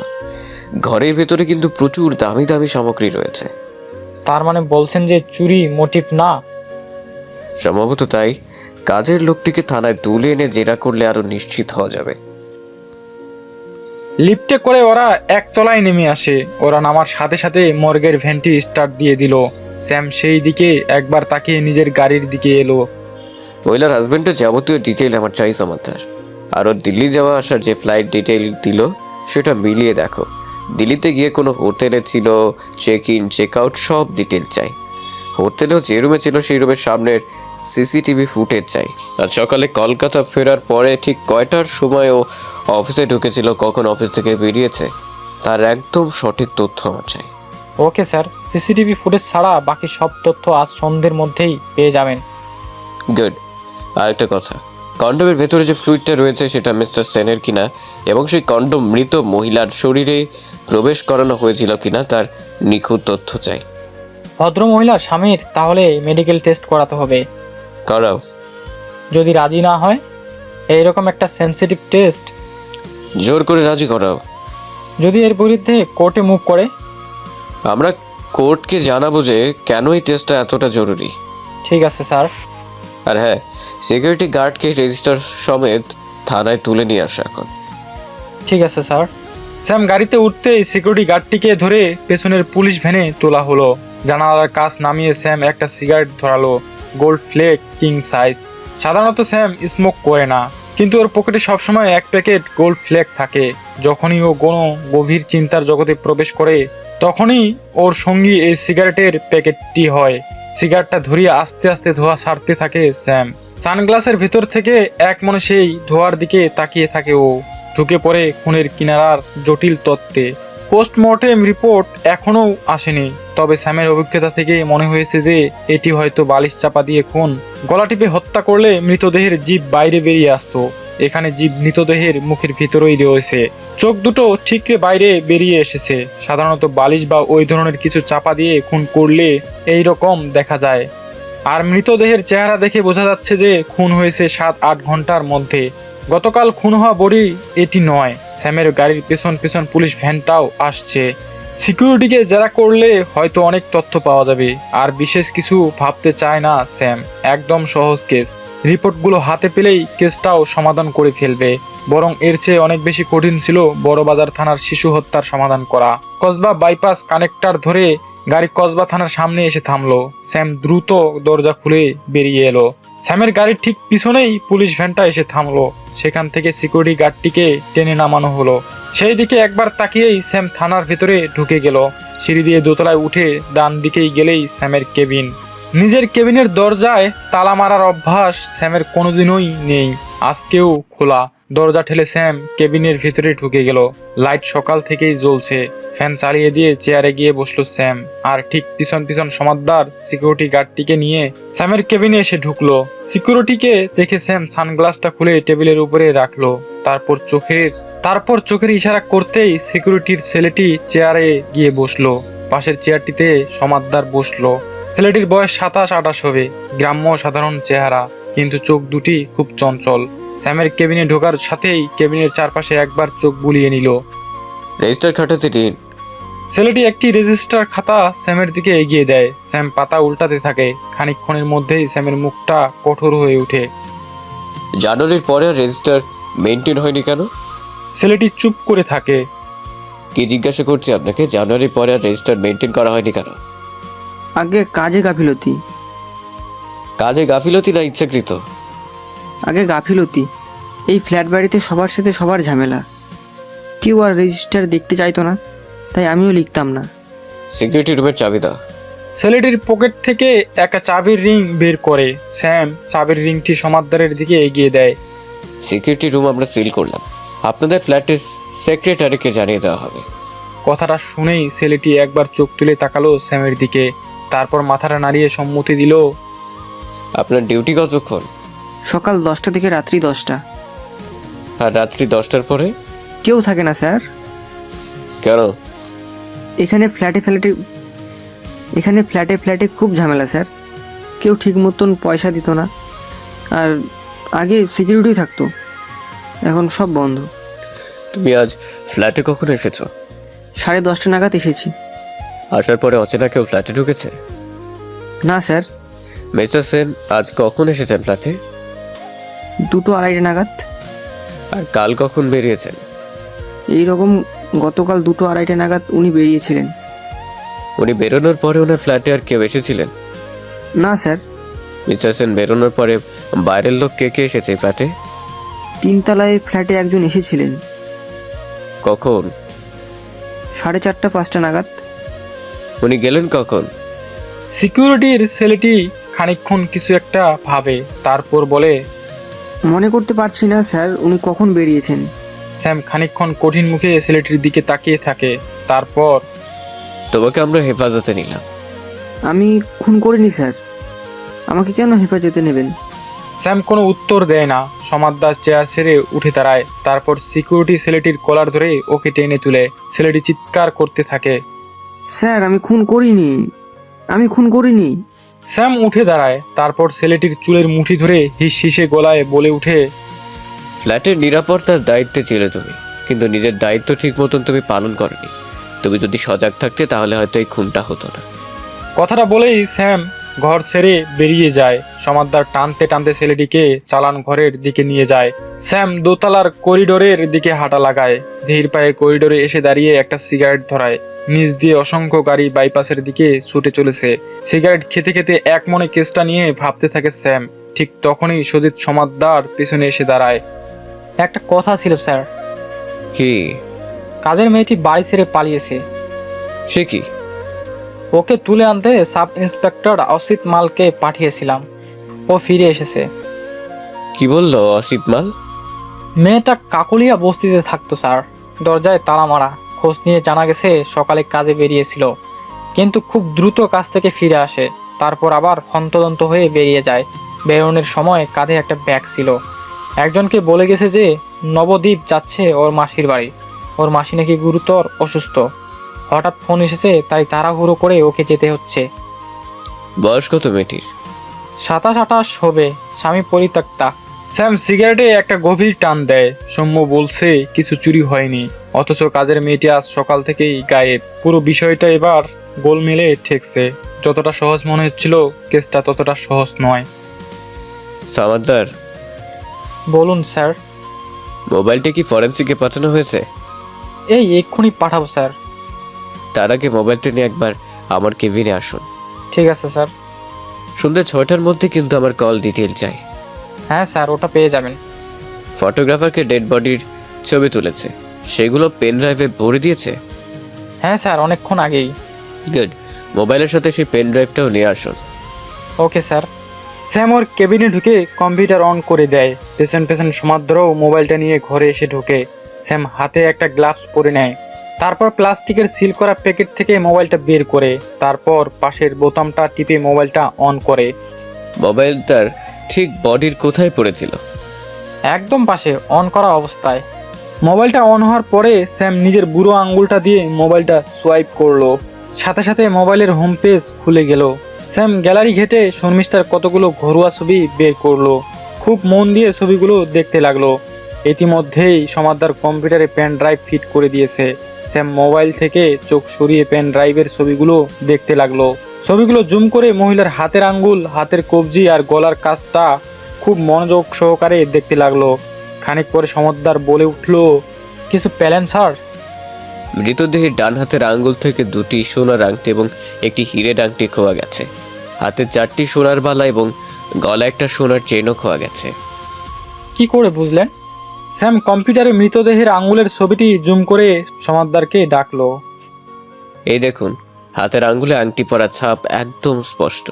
ঘরের ভেতরে কিন্তু প্রচুর দামি দামি সামগ্রী রয়েছে। তার মানে বলছেন যে চুরি মোটিভ না? সম্ভবত তাই। কাজের লোকটিকে থানায় তুলে এনে জেরা করলে আরো নিশ্চিত হওয়া যাবে। লিফটে করে ওরা একতলায় নেমে আসে। ওরা নামার সাথে সাথে মর্গের ভ্যানটি স্টার্ট দিয়ে দিল। স্যাম সেই দিকে একবার তাকিয়ে নিজের গাড়ির দিকে এলো। মহিলার হাজবেন্ডের যাবতীয় ডিটেইল আমার চাই সমাচার। আর ওর দিল্লি যাওয়া আসার যে ফ্লাইট ডিটেইল দিল সেটা মিলিয়ে দেখো। দিল্লিতে গিয়ে কোনো হোটেলে ছিল, চেক ইন চেক আউট সব ডিটেইল চাই। হোটেলেও যে রুমে ছিল সেই রুমের সামনের সিসিটিভি ফুটেজ চাই। আজ সকালে কলকাতা ফেরার পরে ঠিক কয়টার সময় ও অফিসে ঢুকেছিল, কখন অফিস থেকে বেরিয়েছে, তার একদম সঠিক তথ্য আমার চাই। ওকে স্যার, সিসিটিভি ফুটেজ ছাড়া বাকি সব তথ্য আজ সন্ধ্যের মধ্যেই পেয়ে যাবেন। গুড। আর একটা কথা, কন্ডোমের ভেতরে যে ফ্লুইডটা রয়েছে সেটা মিস্টার সেনের কিনা এবং সেই কন্ডোম মৃত মহিলার শরীরে প্রবেশ করানো হয়েছিল কিনা তার নিখুঁত তথ্য চাই। ভদ্রমহিলার স্বামীর তাহলে মেডিকেল টেস্ট করাতে হবে। করাও। যদি রাজি না হয়, এইরকম একটা সেনসিটিভ টেস্ট জোর করে রাজি করাও। যদি এর বিরুদ্ধে কোর্টে মুভ করে? আমরা কোর্টকে জানাবো যে কেন এই টেস্টটা এতটা জরুরি। ঠিক আছে স্যার। আর হ্যাঁ, সিকিউরিটি গার্ডকে রেজিস্টার সমেত থানায় তুলে নিয়ে আসা এখন। ঠিক আছে স্যার। স্যাম গাড়িতে উঠতেই সিকিউরিটি গার্ডটিকে ধরে পেছনের পুলিশ ভ্যানে তোলা হলো। জানালার কাছ নামিয়ে স্যাম একটা সিগারেট ধরালো, গোল্ড ফ্লেক কিং সাইজ। সাধারণত স্যাম স্মোক করে না, কিন্তু ওর পকেটে সবসময় এক প্যাকেট গোল্ড ফ্লেক থাকে। যখনই ও কোনো গভীর চিন্তার জগতে প্রবেশ করে, তখনই ওর সঙ্গী এই সিগারেটের প্যাকেটটি হয়। সিগারেটটা ধরিয়ে আস্তে আস্তে ধোঁয়া ছাড়তে থাকে স্যাম। সানগ্লাসের ভেতর থেকে এক মনে সেই ধোঁয়ার দিকে তাকিয়ে থাকে ও। ঢুকে পড়ে খুনের কিনারার জটিল তত্ত্বে। পোস্টমর্টেম রিপোর্ট এখনও আসেনি, তবে স্যামের অভিজ্ঞতা থেকে মনে হয়েছে যে এটি হয়তো বালিশ চাপা দিয়ে খুন। গলা টিপে হত্যা করলে মৃতদেহের জিভ বাইরে বেরিয়ে আসতো। এখানে জিভ মৃতদেহের মুখের ভিতরেই রয়েছে, চোখ দুটো ঠিকরে বাইরে বেরিয়ে এসেছে। সাধারণত বালিশ বা ওই ধরনের কিছু চাপা দিয়ে খুন করলে এই রকম দেখা যায়। আর মৃতদেহের চেহারা দেখে বোঝা যাচ্ছে যে খুন হয়েছে 7-8 ঘন্টার মধ্যে। গতকাল খুন হওয়া বডি এটি নয়। স্যামের গাড়ির পেছন পেছন পুলিশ ভ্যানটাও আসছে। সিকিউরিটিকে জেরা করলে হয়তো অনেক তথ্য পাওয়া যাবে। আর বিশেষ কিছু ভাবতে চায় না স্যাম, একদম সহজ কেস। রিপোর্টগুলো হাতে পেলেই কেসটাও সমাধান করে ফেলবে। বরং এর চেয়ে অনেক বেশি কঠিন ছিল বড়বাজার থানার শিশু হত্যার সমাধান করা। কসবা বাইপাস কানেক্টর ধরে গাড়ি কসবা থানার সামনে এসে থামলো। স্যাম দ্রুত দরজা খুলে বেরিয়ে এলো। স্যামের গাড়ির ঠিক পিছনেই পুলিশ ভ্যানটা এসে থামলো। সেখান থেকে সিকিউরিটি গার্ডটিকে টেনে নামানো হলো। সেই দিকে একবার তাকিয়েই স্যাম থানার ভেতরে ঢুকে গেল। সিঁড়ি দিয়ে দোতলায় উঠে ডান দিকেই গেলেই স্যামের কেবিন। নিজের কেবিনের দরজায় তালা মারার অভ্যাস স্যামের কোনোদিনই নেই, আজকেও খোলা। দরজা ঠেলে স্যাম কেবিনের ভিতরে ঢুকে গেল। লাইট সকাল থেকেই জ্বলছে। ফ্যান চালিয়ে দিয়ে চেয়ারে গিয়ে বসলো স্যাম। আর ঠিক পিছন পিছন সমাদদার সিকিউরিটি গার্ডটিকে নিয়ে স্যামের কেবিনে এসে ঢুকলো। সিকিউরিটিকে দেখে স্যাম সানগ্লাসটা খুলে টেবিলের উপরে রাখলো। তারপর চোখের ইশারা করতেই সিকিউরিটির ছেলেটি চেয়ারে গিয়ে বসলো। পাশের চেয়ারটিতে সমাদদার বসলো। ছেলেটির বয়স 27-28 হবে। গ্রাম্য সাধারণ চেহারা, কিন্তু চোখ দুটি খুব চঞ্চল। স্যামের কেবিনে ঢোকার সাথেই কেবিনের চারপাশে একবার চোখ বুলিয়ে নিল। রেজিস্টার খাটাতে দিন। ছেলেটি একটি রেজিস্টার খাতা স্যামের দিকে এগিয়ে দেয়। স্যাম পাতা উল্টাতে থাকে। খানিকক্ষণের মধ্যেই স্যামের মুখটা কঠোর হয়ে ওঠে। জানুয়ারির পরে আর রেজিস্টার মেনটেন হয়নি কেন? ছেলেটি চুপ করে থাকে। কি জিজ্ঞাসা করছি আপনাকে, জানুয়ারির পরে আর রেজিস্টার মেনটেন করা হয়নি কেন? আগে কাজে গাফিলতি। কাজে গাফিলতি না ইচ্ছাকৃত? আগে গাফিলতি। এই ফ্ল্যাট বাড়িতে সবার সাথে সবার ঝামেলা। কেউ আর রেজিস্টার দেখতে চাইতো না, তাই আমিও লিখতাম না। সিকিউরিটি রুমের চাবি দাও। ছেলেটির পকেট থেকে একটা চাবির রিং বের করে স্যাম চাবির রিংটি সমাদদারের দিকে এগিয়ে দেয়। সিকিউরিটি রুম আমরা সিল করলাম, আপনাদের ফ্ল্যাটের সেক্রেটারিকে জানিয়ে দেওয়া হবে। কথাটা শুনেই ছেলেটি একবার চোখ তুলে তাকালো স্যামের দিকে, তারপর মাথাটা নাড়িয়ে সম্মতি দিল। আপনার ডিউটি কতক্ষণ? সকাল 10টা থেকে রাত্রি 10টা। আর রাত্রি 10টার পরে? কেউ থাকে না স্যার। কেন? এখানে ফ্ল্যাটে খুব ঝামেলা স্যার। কেউ ঠিক মতন পয়সা দিত না। আর আগে সিকিউরিটি থাকতো, এখন সব বন্ধ। তুমি আজ ফ্ল্যাটে কখন এসেছো? 10:30 নাগাদ এসেছি। আসার পরে অচেনা কেউ ফ্ল্যাটে ঢুকেছে? না স্যার। মিস্টার সেন আজ কখন এসেছেন ফ্ল্যাটে? 2-2:30 নাগাদ। আর কাল কখন বেরিয়েছেন? এইরকম গতকাল 2-2:30 নাগাদ উনি বেরিয়েছিলেন। উনি বেরোনোর পরে ওনার ফ্ল্যাটে আর কেউ এসেছিলেন? না স্যার। মিস্টার সেন বেরোনোর পরে বাইরের লোক কে কে এসেছে ফ্ল্যাটে? 3 তলায় ফ্ল্যাটে একজন এসেছিলেন। কখন? 4:30-5টা নাগাদ। উনি গেলেন কখন? সিকিউরিটির ছেলেটি খানিকক্ষণ কিছু একটা ভাবে, তারপর বলে, মনে করতে পারছি না স্যার উনি কখন বেরিয়েছেন। স্যাম খানিকক্ষণ কঠিন মুখে ছেলেটির দিকে তাকিয়ে থাকে। তারপর, তোমাকে আমরা হেফাজতে নিলাম। আমি খুন করিনি স্যার, আমাকে কেন হেফাজতে নেবেন? স্যাম কোনো উত্তর দেয় না। সমাদদার চেয়ার ছেড়ে উঠে দাঁড়ায়। তারপর সিকিউরিটি ছেলেটির কলার ধরে ওকে টেনে তুলে। ছেলেটি চিৎকার করতে থাকে। স্যার আমি খুন করিনি, আমি খুন করিনি। স্যাম উঠে দাঁড়ায়। তারপর ছেলেটির চুলের মুঠি ধরে হিস হিসে গলায় বলে উঠে, ফ্ল্যাটের নিরাপত্তার দায়িত্বে ছিলে তুমি, কিন্তু নিজের দায়িত্ব ঠিক মতন তুমি পালন করনি। তুমি যদি সজাগ থাকতে তাহলে হয়তো এই খুনটা হতো না। কথাটা বলেই স্যাম ঘর ছেড়ে বেরিয়ে যায়। সমাদদার টানতে টানতে ছেলেটিকে চালান ঘরের দিকে নিয়ে যায়। স্যাম দোতলার করিডোরের দিকে হাঁটা লাগায়। ধীর পায়ে করিডোরে এসে দাঁড়িয়ে একটা সিগারেট ধরায়। নিচ দিয়ে অসংখ্য গাড়ি বাইপাসের দিকে ছুটে চলেছে। সিগারেট খেতে খেতে এক মনে কেসটা নিয়ে ভাবতে থাকে স্যাম। ঠিক তখনই সজিত সমাদদার পিছনে এসে দাঁড়ায়। একটা কথা ছিল স্যার। কি? কাজের মেয়েটি বাড়ি ছেড়ে পালিয়েছে। সে কি? ওকে তুলে আনতে সাব ইন্সপেক্টর অসিত মালকে পাঠিয়েছিলাম। ও ফিরে এসেছে। কি বললো অসিত মাল? মেয়েটা কাকলিয়া বস্তিতে থাকতো স্যার। দরজায় তালা মারা। খোঁজ নিয়ে জানা গেছে সকালে কাজে বেরিয়েছিল, কিন্তু খুব দ্রুত কাজ থেকে ফিরে আসে। তারপর আবার হন্তদন্ত হয়ে বেরিয়ে যায়। বেরোনোর সময় কাঁধে একটা ব্যাগ ছিল। একজনকে বলে গেছে যে নবদ্বীপ যাচ্ছে ওর মাসির বাড়ি। ওর মাসি নাকি গুরুতর অসুস্থ। হঠাৎ ফোন এসেছে, তাই তাড়াহুড়ো করে ওকে যেতে হচ্ছে। বয়স কত মেয়েটির? 27-28 হবে। স্বামী পরিত্যক্তা। স্যাম সিগারেটে একটা গভীর টান দেয়। সৌম্য বলছে কিছু চুরি হয়নি, অথচ কাজের মেয়েটি আজ সকাল থেকেই গায়েব। পুরো বিষয়টা এবার গোলমেলে ঠেকছে। যতটা সহজ মনে হচ্ছিল, কেসটা ততটা সহজ নয়। সামাদ্দার, বলুন স্যার। মোবাইলটা কি ফরেন্সিকে পাঠানো হয়েছে? এই এক্ষুনি পাঠাবো স্যার। তার আগে মোবাইলটা নিয়ে একবার আমার কেবিনে আসুন। ঠিক আছে স্যার। সন্ধ্যে 6টার মধ্যে কিন্তু আমার কল ডিটেল চাই। হ্যাঁ স্যার, ওটা পেয়ে যাবেন। ফটোগ্রাফারকে ডেড বডির ছবি তুলেছে, সেগুলো পেন ড্রাইভে ভরে দিয়েছে। হ্যাঁ স্যার, অনেকক্ষণ আগেই। গুড। মোবাইলের সাথে সেই পেন ড্রাইভটাও নিয়ে আসুন। Okay sir. স্যাম ওর কেবিনে ঢুকে কম্পিউটার অন করে দেয়। পেছন পেছন সমাদ্রও মোবাইলটা নিয়ে ঘরে এসে ঢোকে। স্যাম হাতে একটা গ্লাভস পরে নেয়। তারপর প্লাস্টিকের সিল করা প্যাকেট থেকে মোবাইলটা বের করে, তারপর পাশের বোতামটা টিপে মোবাইলটা অন করে। মোবাইলটার ঠিক বডির কোথায় পড়েছিল? একদম পাশে, অন করা অবস্থায়। মোবাইলটা অন হওয়ার পরে স্যাম নিজের বুড়ো আঙ্গুলটা দিয়ে মোবাইলটা সোয়াইপ করলো। সাথে সাথে মোবাইলের হোম পেজ খুলে গেল। স্যাম গ্যালারি ঘেটে শর্মিষ্ঠার কতগুলো ঘরোয়া ছবি বের করলো। খুব মন দিয়ে ছবিগুলো দেখতে লাগলো। ইতিমধ্যেই সমাদদার কম্পিউটারে পেন ড্রাইভ ফিট করে দিয়েছে। স্যাম মোবাইল থেকে চোখ সরিয়ে পেন ড্রাইভের ছবিগুলো দেখতে লাগলো। ছবিগুলো জুম করে মহিলার হাতের আঙ্গুল, হাতের কবজি আর গলার কাজটা খুব মনোযোগ সহকারে দেখতে লাগলো। খানিক পরে সমাদদার বলে উঠলো, কিছু পেলেন স্যার? মৃতদেহের ডান হাতের আঙ্গুল থেকে 2টি সোনার আংটি এবং একটি হীরের আংটি খোয়া গেছে। হাতে 4টি সোনার বালা এবং গলা একটা সোনার চেনও খোয়া গেছে। কি করে বুঝলেন? স্যাম কম্পিউটারে মৃতদেহের আঙ্গুলের ছবিটি জুম করে সমাদদারকে ডাকলো। এই দেখুন, হাতের আঙ্গুলে আংটি পরা ছাপ একদম স্পষ্ট।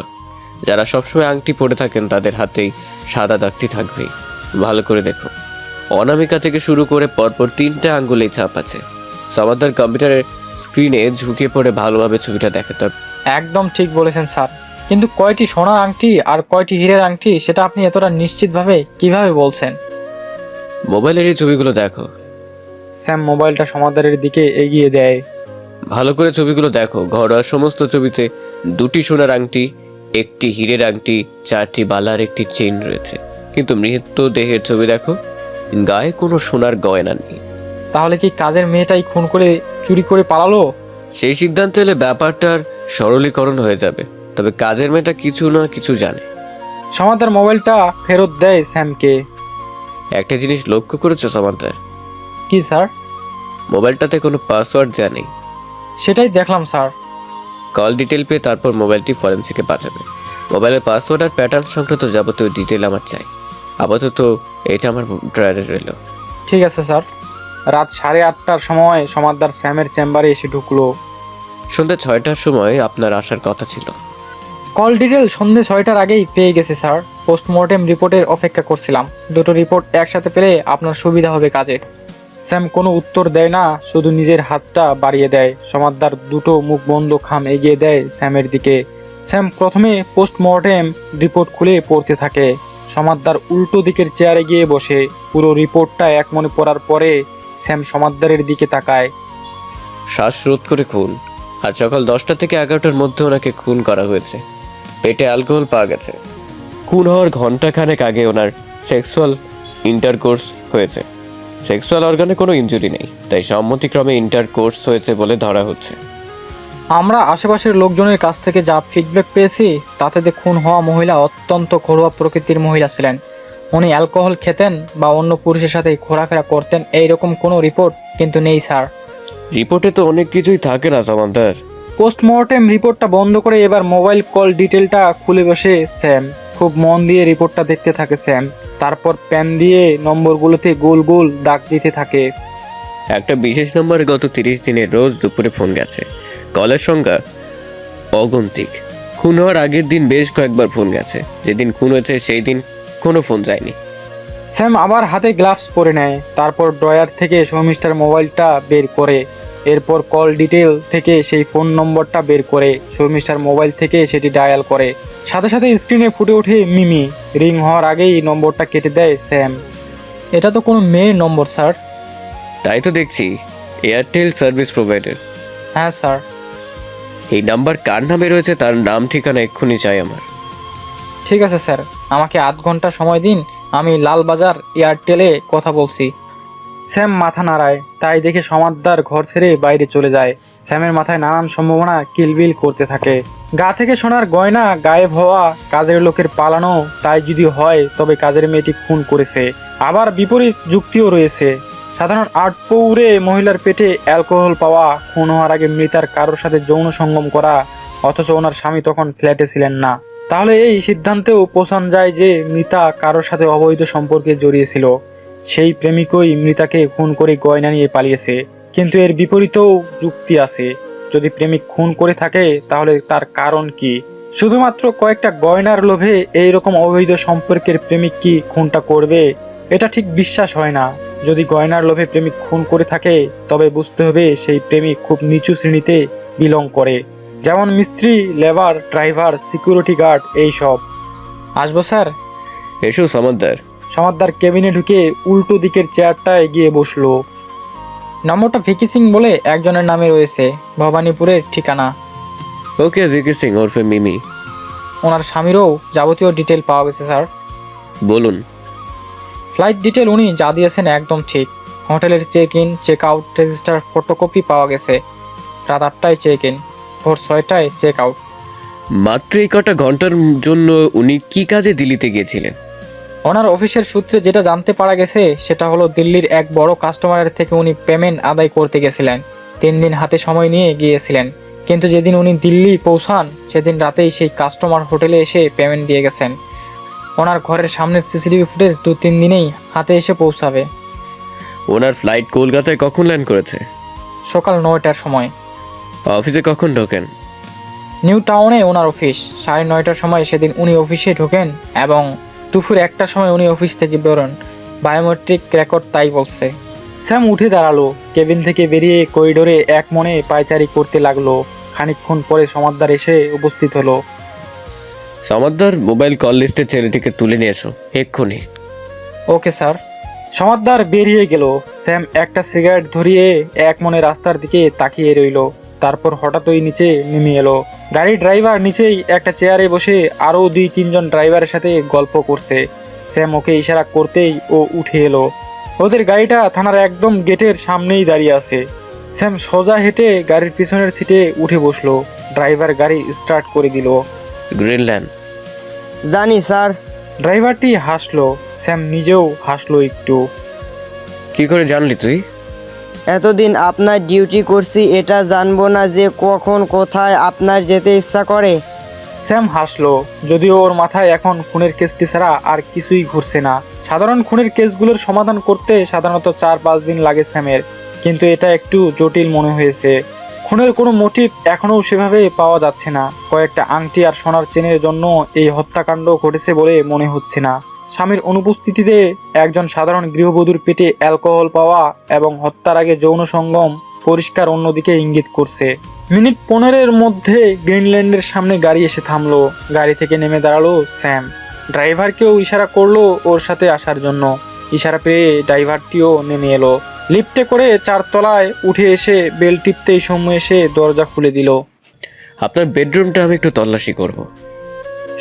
যারা সবসময় আংটি পরে থাকেন তাদের হাতেই সাদা দাগটি থাকবেই। ভালো করে দেখুন, অনামিকা থেকে শুরু করে পরপর 3টে আঙ্গুলেই ছাপ আছে। সমাদদার কম্পিউটারের স্ক্রিনে ঝুঁকে পড়ে ভালোভাবে ছবিটা দেখাতে হবে। একদম ঠিক বলেছেন স্যার, কিন্তু কয়টি সোনার আংটি আর কয়টি হীরের আংটি সেটা আপনি এতটা নিশ্চিতভাবে কিভাবে বলছেন? মোবাইলের এই ছবিগুলো দেখো। স্যাম মোবাইলটা সমাদদারের দিকে এগিয়ে দেয়। ভালো করে ছবিগুলো দেখো। ঘরোয়া সমস্ত ছবিতে 2টি সোনার আংটি, একটি হীরের আংটি, 4টি বালার একটি চেইন রয়েছে। কিন্তু মৃতদেহের ছবি দেখো, গায়ে কোনো সোনার গয়না নেই। তাহলে কি কাজের মেয়েটাই খুন করে চুরি করে পালালো? সেই সিদ্ধান্ত এলে ব্যাপারটার সরলীকরণ হয়ে যাবে। তবে কাজের মেয়েটা কিছু না কিছু জানে। সমাদদার মোবাইলটা ফেরত দেয় স্যামকে। একটা জিনিস লক্ষ্য করেছো সামান্তার? কি স্যার? মোবাইলটাতে কোনো পাসওয়ার্ড দেওয়া নেই। সেটাই দেখলাম স্যার। কল ডিটেল পেয়ে তারপর মোবাইলটি ফরেন্সিকে পাঠাবে। মোবাইলের পাসওয়ার্ড আর প্যাটার্ন সংক্রান্ত যাবতীয় ডিটেল আমার চাই। আপাতত এটা আমার ড্রয়ারে রইল। ঠিক আছে স্যার। রাত 8:30টার সময় সমাদদার স্যামের চেম্বারে এসে ঢুকলো। সন্ধ্যা 6টার সময় আপনার আসার কথা ছিল। কল ডিটেল সন্ধ্যে 6টার আগেই পেয়ে গেছে স্যার। পোস্টমর্টেম রিপোর্টের অপেক্ষা করছিলাম। দুটো রিপোর্ট একসাথে পেলে আপনার সুবিধা হবে কাজে। স্যাম কোনো উত্তর দেয় না, শুধু নিজের হাতটা বাড়িয়ে দেয়। সমাদদার দুটো মুখ বন্ধ খাম এগিয়ে দেয় স্যামের দিকে। স্যাম প্রথমে পোস্টমর্টেম রিপোর্ট খুলে পড়তে থাকে। সমাদদার উল্টো দিকের চেয়ারে গিয়ে বসে। পুরো রিপোর্টটা এক মনে পড়ার পরে স্যাম সমাদদারের দিকে তাকায়। শ্বাসরোধ করে খুন। আজ সকাল 10টা থেকে 11টার মধ্যে ওনাকে খুন করা হয়েছে। পেটে অ্যালকোহল পাওয়া গেছে। খুন হওয়ার ঘন্টাখানেক আগে ওনার সেক্সুয়াল ইন্টারকোর্স হয়েছে। সেক্সুয়াল অর্গানে কোনো ইনজুরি নেই, তাই সম্মতিক্রমে ইন্টারকোর্স হয়েছে বলে ধরা হচ্ছে। আমরা আশেপাশের লোকজনের কাছ থেকে যা ফিডব্যাক পেয়েছি তাতে যে খুন হওয়া মহিলা অত্যন্ত ঘরোয়া প্রকৃতির মহিলা ছিলেন। উনি অ্যালকোহল খেতেন বা অন্য পুরুষের সাথে ঘোরাফেরা করতেন এইরকম কোনো রিপোর্ট কিন্তু নেই স্যার। রিপোর্টে তো অনেক কিছুই থাকে না সমান্তর। পোস্টমর্টেম রিপোর্টটা বন্ধ করে এবার মোবাইল কল ডিটেলটা খুলে বসে স্যাম। খুব মন দিয়ে রিপোর্টটা দেখতে থাকে স্যাম। তারপর পেন দিয়ে নম্বরগুলোতে গোল গোল দাগ দিতে থাকে। একটা বিশেষ নম্বরে গত 30 দিনে রোজ দুপুরে ফোন গেছে। কলের সংখ্যা অগন্তিক। খুন হওয়ার আগের দিন বেশ কয়েকবার ফোন গেছে। যেদিন খুন হয়েছে সেই দিন কোনো ফোন যায়নি। স্যাম আবার হাতে গ্লাভস পরে নেয়। তারপর ড্রয়ার থেকে শর্মিষ্ঠার মোবাইলটা বের করে। এরপর কল ডিটেল থেকে সেই ফোন নম্বরটা বের করে শর্মিষ্ঠার মোবাইল থেকে সেটি ডায়াল করে। সাথে সাথে স্ক্রিনে ফুটে ওঠে মিমি। রিং হওয়ার আগেই নম্বরটা কেটে দেয় স্যাম। এটা তো কোনো মেয়ের নম্বর স্যার। তাই তো দেখছি, এয়ারটেল সার্ভিস প্রোভাইডার। হ্যাঁ স্যার। এই নাম্বার কার নামে রয়েছে তার নাম ঠিকানা এক্ষুনি চাই আমার। ঠিক আছে স্যার, আমাকে আধ ঘন্টা সময় দিন, আমি লালবাজার এয়ারটেলে কথা বলছি। স্যাম মাথা নাড়ায়। তাই দেখে সমাদদার ঘর ছেড়ে বাইরে চলে যায়। স্যামের মাথায় নানান সম্ভাবনা কিলবিল করতে থাকে। গা থেকে সোনার গয়না গায়েব হওয়া, কাজের লোকের পালানো। তাই যদি হয় তবে কাজের মেয়েটি খুন করেছে। আবার বিপরীত যুক্তিও রয়েছে। সাধারণ আটপৌরে মহিলার পেটে অ্যালকোহল পাওয়া, খুন হওয়ার আগে মৃতার কারোর সাথে যৌন সঙ্গম করা, অথচ ওনার স্বামী তখন ফ্ল্যাটে ছিলেন না। তাহলে এই সিদ্ধান্তেও পৌঁছানো যায় যে মৃতা কারোর সাথে অবৈধ সম্পর্কে জড়িয়েছিল। সেই প্রেমিকই মৃতাকে খুন করে গয়না নিয়ে পালিয়েছে। কিন্তু এর বিপরীতেও যুক্তি আছে। যদি প্রেমিক খুন করে থাকে তাহলে তার কারণ কি? শুধুমাত্র কয়েকটা গয়নার লোভে এইরকম অবৈধ সম্পর্কের প্রেমিক কি খুনটা করবে? এটা ঠিক বিশ্বাস হয় না। যদি গয়নার লোভে প্রেমিক খুন করে থাকে তবে বুঝতে হবে সেই প্রেমিক খুব নিচু শ্রেণীতে বিলং করে, যেমন মিস্ত্রি, লেবার, ড্রাইভার, সিকিউরিটি গার্ড এইসব। আসবো স্যার? এসো সমাদদার। সমাদদার কেবিনে ঢুকে উল্টো দিকের চেয়ারটা এগিয়ে বসলো। নম্বরটা ভিকি সিং বলে একজনের নামে রয়েছে, ভবানীপুরের ঠিকানা। ওকে, ভিকি সিং ওরফে মিমি। ওনার স্বামীরও যাবতীয় ডিটেল পাওয়া গেছে স্যার। বলুন। ফ্লাইট ডিটেল উনি যা দিয়েছেন একদম ঠিক। হোটেলের check in, check out register photocopy পাওয়া গেছে। রাত 8টায় চেক ইন, ভোর 6টায় চেক আউট। মাত্র এই কটা ঘন্টার জন্য উনি কি কাজে দিল্লিতে গিয়েছিলেন? ওনার অফিসের সূত্রে যেটা জানতে পারা গেছে সেটা হলো দিল্লির এক বড় কাস্টমারের থেকে উনি পেমেন্ট আদায় করতে গেছিলেন। 3 দিন হাতে সময় নিয়ে গিয়েছিলেন। কিন্তু যেদিন উনি দিল্লি পৌঁছান সেদিন রাতেই সেই কাস্টমার হোটেলে এসে পেমেন্ট দিয়ে গেছেন। ওনার ঘরের সামনের সিসিটিভি ফুটেজ 2-3 দিনেই হাতে এসে পৌঁছাবে। ওনার ফ্লাইট কলকাতায় কখন ল্যান্ড করেছে? সকাল 9টার সময়। অফিসে কখন ঢোকেন? নিউ টাউনে ওনার অফিস। 9:30টার সময় সেদিন উনি অফিসে ঢোকেন এবং দুপুর 1টার সময় উনি অফিস থেকে বেরোন। বায়োমেট্রিক রেকর্ড তাই বলছে। স্যাম উঠে দাঁড়ালো। কেবিন থেকে বেরিয়ে করিডোরে এক মনে পায়চারি করতে লাগলো। খানিকক্ষণ পরে সমাদদার এসে উপস্থিত হলো। সমাদদার, মোবাইল কল লিস্টে ছেলেটিকে তুলে নিয়ে এসো এক্ষুনি। Okay sir. সমাদদার বেরিয়ে গেল। স্যাম একটা সিগারেট ধরিয়ে এক মনে রাস্তার দিকে তাকিয়ে রইল। তারপর হঠাৎই নিচে নেমে এলো। গাড়ির ড্রাইভার নিচেই একটা চেয়ারে বসে আরও 2-3 জন ড্রাইভারের সাথে গল্প করছে। স্যাম ওকে ইশারা করতেই ও উঠে এলো। ওদের গাড়িটা থানার একদম গেটের সামনেই দাঁড়িয়ে আছে। স্যাম সোজা হেঁটে গাড়ির পিছনের সিটে উঠে বসলো। ড্রাইভার গাড়ি স্টার্ট করে দিল। গ্রিনল্যান্ড। জানি স্যার। ড্রাইভারটি হাসলো। স্যাম নিজেও হাসলো একটু। কি করে জানলি তুই? এতদিন আপনার ডিউটি করছি, এটা জানবো না যে কখন কোথায় আপনার যেতে ইচ্ছা করে? স্যাম হাসলো। যদিও ওর মাথায় এখন খুনের কেসটি ছাড়া আর কিছুই ঘুরছে না। সাধারণ খুনের কেসগুলোর সমাধান করতে সাধারণত 4-5 দিন লাগে স্যামের, কিন্তু এটা একটু জটিল মনে হয়েছে। খুনের কোনো মোটিভ এখনও সেভাবে পাওয়া যাচ্ছে না। কয়েকটা আংটি আর সোনার চেনের জন্য এই হত্যাকাণ্ড ঘটেছে বলে মনে হচ্ছে না। স্বামীর অনুপস্থিতিতে একজন সাধারণ গৃহবধূর পেটে অ্যালকোহল পাওয়া এবং হত্যার আগে যৌন সঙ্গম পরিষ্কার অন্যদিকে ইঙ্গিত করছে। মিনিট 15-এর মধ্যে গ্রিনল্যান্ডের সামনে গাড়ি এসে থামলো। গাড়ি থেকে নেমে দাঁড়ালো স্যাম। ড্রাইভারকেও ইশারা করলো ওর সাথে আসার জন্য। ইশারা পেয়ে ড্রাইভারটিও নেমে এলো। লিফটে করে 4 তলায় উঠে এসে বেল টিপতেই সৌম্য এসে দরজা খুলে দিল। আপনার বেডরুমটা আমি একটু তল্লাশি করব।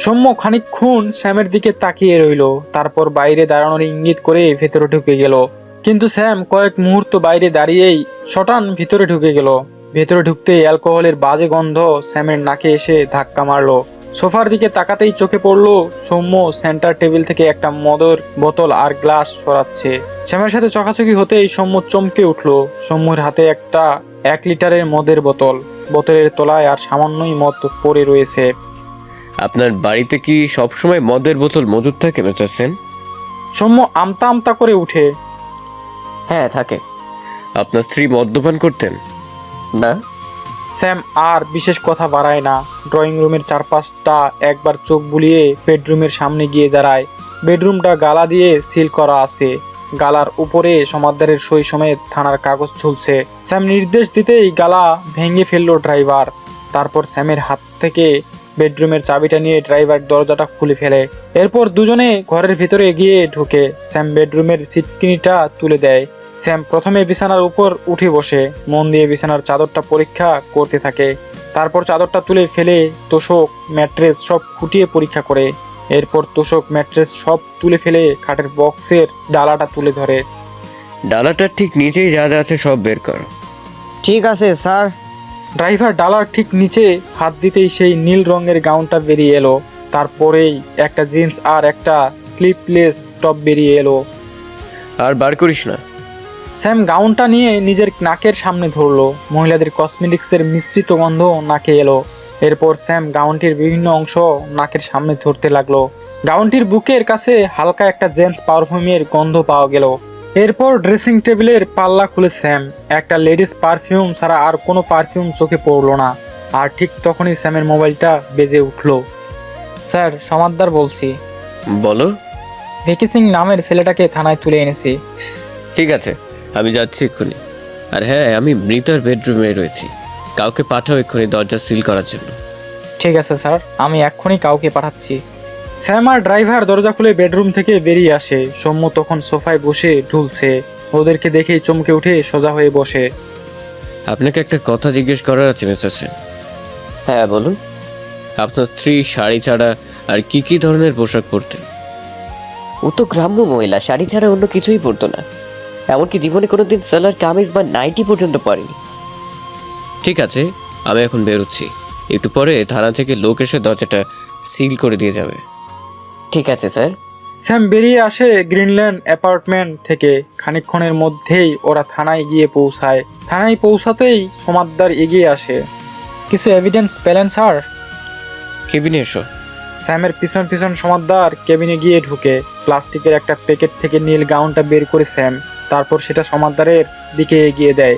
সৌম্য খানিকক্ষণ স্যামের দিকে তাকিয়ে রইল, তারপর বাইরে দাঁড়ানোর ইঙ্গিত করে ভেতরে ঢুকে গেল। কিন্তু স্যাম কয়েক মুহূর্ত বাইরে দাঁড়িয়েই শটান ভিতরে ঢুকে গেল। ভেতরে ঢুকতে অ্যালকোহলের বাজে গন্ধ স্যামের নাকে এসে ধাক্কা মারলো। সোফার দিকে তাকাতেই চোখে পড়লো সৌম্য সেন্টার টেবিল থেকে একটা মদের বোতল আর গ্লাস সরাচ্ছে। স্যামের সাথে চোখাচোখি হতেই সৌম্য চমকে উঠলো। সৌম্যের হাতে একটা 1 লিটারের মদের বোতল। বোতলের তলায় আর সামান্যই মদ পড়ে রয়েছে। আপনার বাড়িতে কি সবসময় মদের বোতল মজুদ থাকে মিস্টার সেন? সৌম্য আমতা আমতা করে উঠে। হ্যাঁ থাকে। আপনার স্ত্রী মদ্যপান করতেন? না। স্যাম আর বিশেষ কথা বাড়ায় না। ড্রয়িং রুমের চারপাশটা একবার চোখ বুলিয়ে বেডরুমের সামনে গিয়ে দাঁড়ায়। বেডরুমটা গালা দিয়ে সিল করা আছে। গালার উপরে সমাদদারের সই সমেত থানার কাগজ ঝুলছে। স্যাম নির্দেশ দিতেই গালা ভেঙে ফেললো ড্রাইভার। তারপর স্যামের হাত থেকে বেডরুমের চাবিটা নিয়ে ড্রাইভার দরজাটা খুলে ফেলে। এরপর দুজনে ঘরের ভিতরে গিয়ে ঢুকে। স্যাম বেডরুমের সিটকিনিটা তুলে দেয়। স্যাম প্রথমে বিছানার উপর উঠে বসে মন দিয়ে বিছানার চাদরটা পরীক্ষা করতে থাকে। তারপর চাদরটা তুলে ফেলে তোষক ম্যাট্রেস সব খুঁটিয়ে পরীক্ষা করে। এরপর তোষক ম্যাট্রেস সব তুলে ফেলে খাটের বক্সের ডালাটা তুলে ধরে। ডালাটার ঠিক নিচেই যা যা আছে সব বের কর। ঠিক আছে স্যার। ড্রাইভার ডালার ঠিক নিচে হাত দিতেই সেই নীল রঙের গাউনটা বেরিয়ে এলো। তারপরেই একটা জিন্স আর একটা স্লিপলেস টপ বেরিয়ে এলো। আর বার করিস না। স্যাম গাউনটা নিয়ে নিজের নাকের সামনে ধরলো। মহিলাদের কসমেটিক্সের মিশ্রিত গন্ধ নাকে এলো। এরপর স্যাম গাউনটির বিভিন্ন অংশ নাকের সামনে ধরতে লাগলো। গাউনটির বুকের কাছে হালকা একটা জেন্টস পারফিউমের গন্ধ পাওয়া গেল। এরপর ড্রেসিং টেবিলের পাল্লা খুলে স্যাম একটা লেডিস পারফিউম ছাড়া আর কোনো পারফিউম চোখে পড়লো না। আর ঠিক তখনই স্যামের মোবাইলটা বেজে উঠলো। স্যার, সমাদদার বলছি। বলো। ভিকি সিং নামের ছেলেটাকে থানায় তুলে এনেছি। ঠিক আছে, আমি যাচ্ছি এক্ষুনি। আর হ্যাঁ, আমি মৃতার বেডরুমে রয়েছি। কাউকে পাঠাও এক্ষুনি দরজা সিল করার জন্য। ঠিক আছে স্যার, আমি এক্ষুনি কাউকে পাঠাচ্ছি। স্যাম আর ড্রাইভার দরজা খুলে বেডরুম থেকে বেরিয়ে আসে। সৌম্য তখন সোফায় বসে ঢুলছে। ওদেরকে দেখেই চমকে উঠে সোজা হয়ে বসে। আপনাকে একটা কথা জিজ্ঞেস করার আছে মিস্টার সেন। হ্যাঁ বলুন। আপনার স্ত্রী শাড়ি ছাড়া আর কি কি ধরনের পোশাক পরতেন? ও তো গ্রাম্য মহিলা, শাড়ি ছাড়া অন্য কিছুই পরতো না। এমনকি জীবনে কোনোদিন সালোয়ার কামিজ বা নাইটি পর্যন্ত পরেনি। ঠিক আছে, আমি এখন বেরোচ্ছি। একটু পরে থানা থেকে লোক এসে দরজাটা সিল করে দিয়ে যাবে। ঠিক আছে স্যার। স্যাম বেরিয়ে আসে গ্রিনল্যান্ড অ্যাপার্টমেন্ট থেকে। খানিকক্ষণের মধ্যেই ওরা থানায় গিয়ে পৌঁছায়। থানায় পৌঁছাতেই সমাদদার এগিয়ে আসে। কিছু এভিডেন্স পেলেন স্যার? কেবিনে এসো। স্যামের পিছন পিছন সমাদদার কেবিনে গিয়ে ঢুকে। প্লাস্টিকের একটা প্যাকেট থেকে নীল গাউনটা বের করে স্যাম। তারপর সেটা সমাদদারের দিকে এগিয়ে দেয়।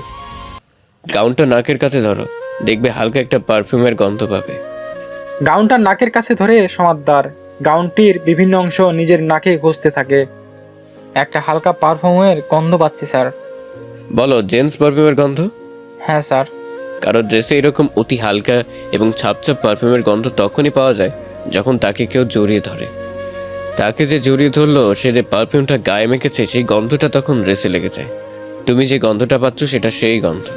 গাউনটা নাকের কাছে ধরো, দেখবে হালকা একটা পারফিউমের গন্ধ পাবে। গাউনটা নাকের কাছে ধরে সমাদদার গাউনটির বিভিন্ন অংশ নিজের নাকে ঘষতে থাকে। একটা হালকা পারফিউমের গন্ধ পাচ্ছি স্যার। বলো, জেন্টস পারফিউমের গন্ধ? হ্যাঁ স্যার। কারো ড্রেসে এরকম অতি হালকা এবং ছাপছাপ পারফিউমের গন্ধ তখনই পাওয়া যায় যখন তাকে কেউ জড়িয়ে ধরে। তাকে যে জড়িয়ে ধরলো, সে যে পারফিউমটা গায়ে মেখেছে, সেই গন্ধটা তখন ড্রেসে লেগে যায়। তুমি যে গন্ধটা পাচ্ছ সেটা সেই গন্ধ।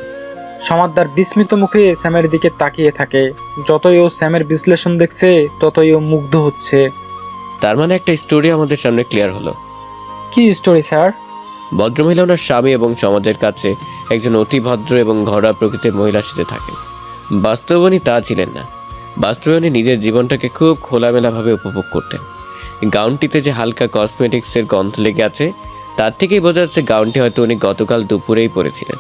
সমাদদার বিস্মিত মুখে স্যামের দিকে তাকিয়ে থাকে। যতই ও স্যামের বিশ্লেষণ দেখছে ততই ও মুগ্ধ হচ্ছে। তার মানে একটা স্টোরি আমাদের সামনে ক্লিয়ার হলো। কি স্টোরি স্যার? ভদ্রমহিলা ওনার স্বামী এবং সমাজের কাছে একজন অতি ভদ্র এবং ঘরোয়া প্রকৃতির মহিলা সেজে থাকেন। বাস্তবে উনি তা ছিলেন না। বাস্তবে উনি নিজের জীবনটাকে খুব খোলামেলাভাবে উপভোগ করতেন। গাউনটিতে যে হালকা কসমেটিক্সের গন্ধ লেগে আছে, তার থেকেই বোঝা যাচ্ছে গাউনটি হয়তো উনি গতকাল দুপুরেই পরেছিলেন।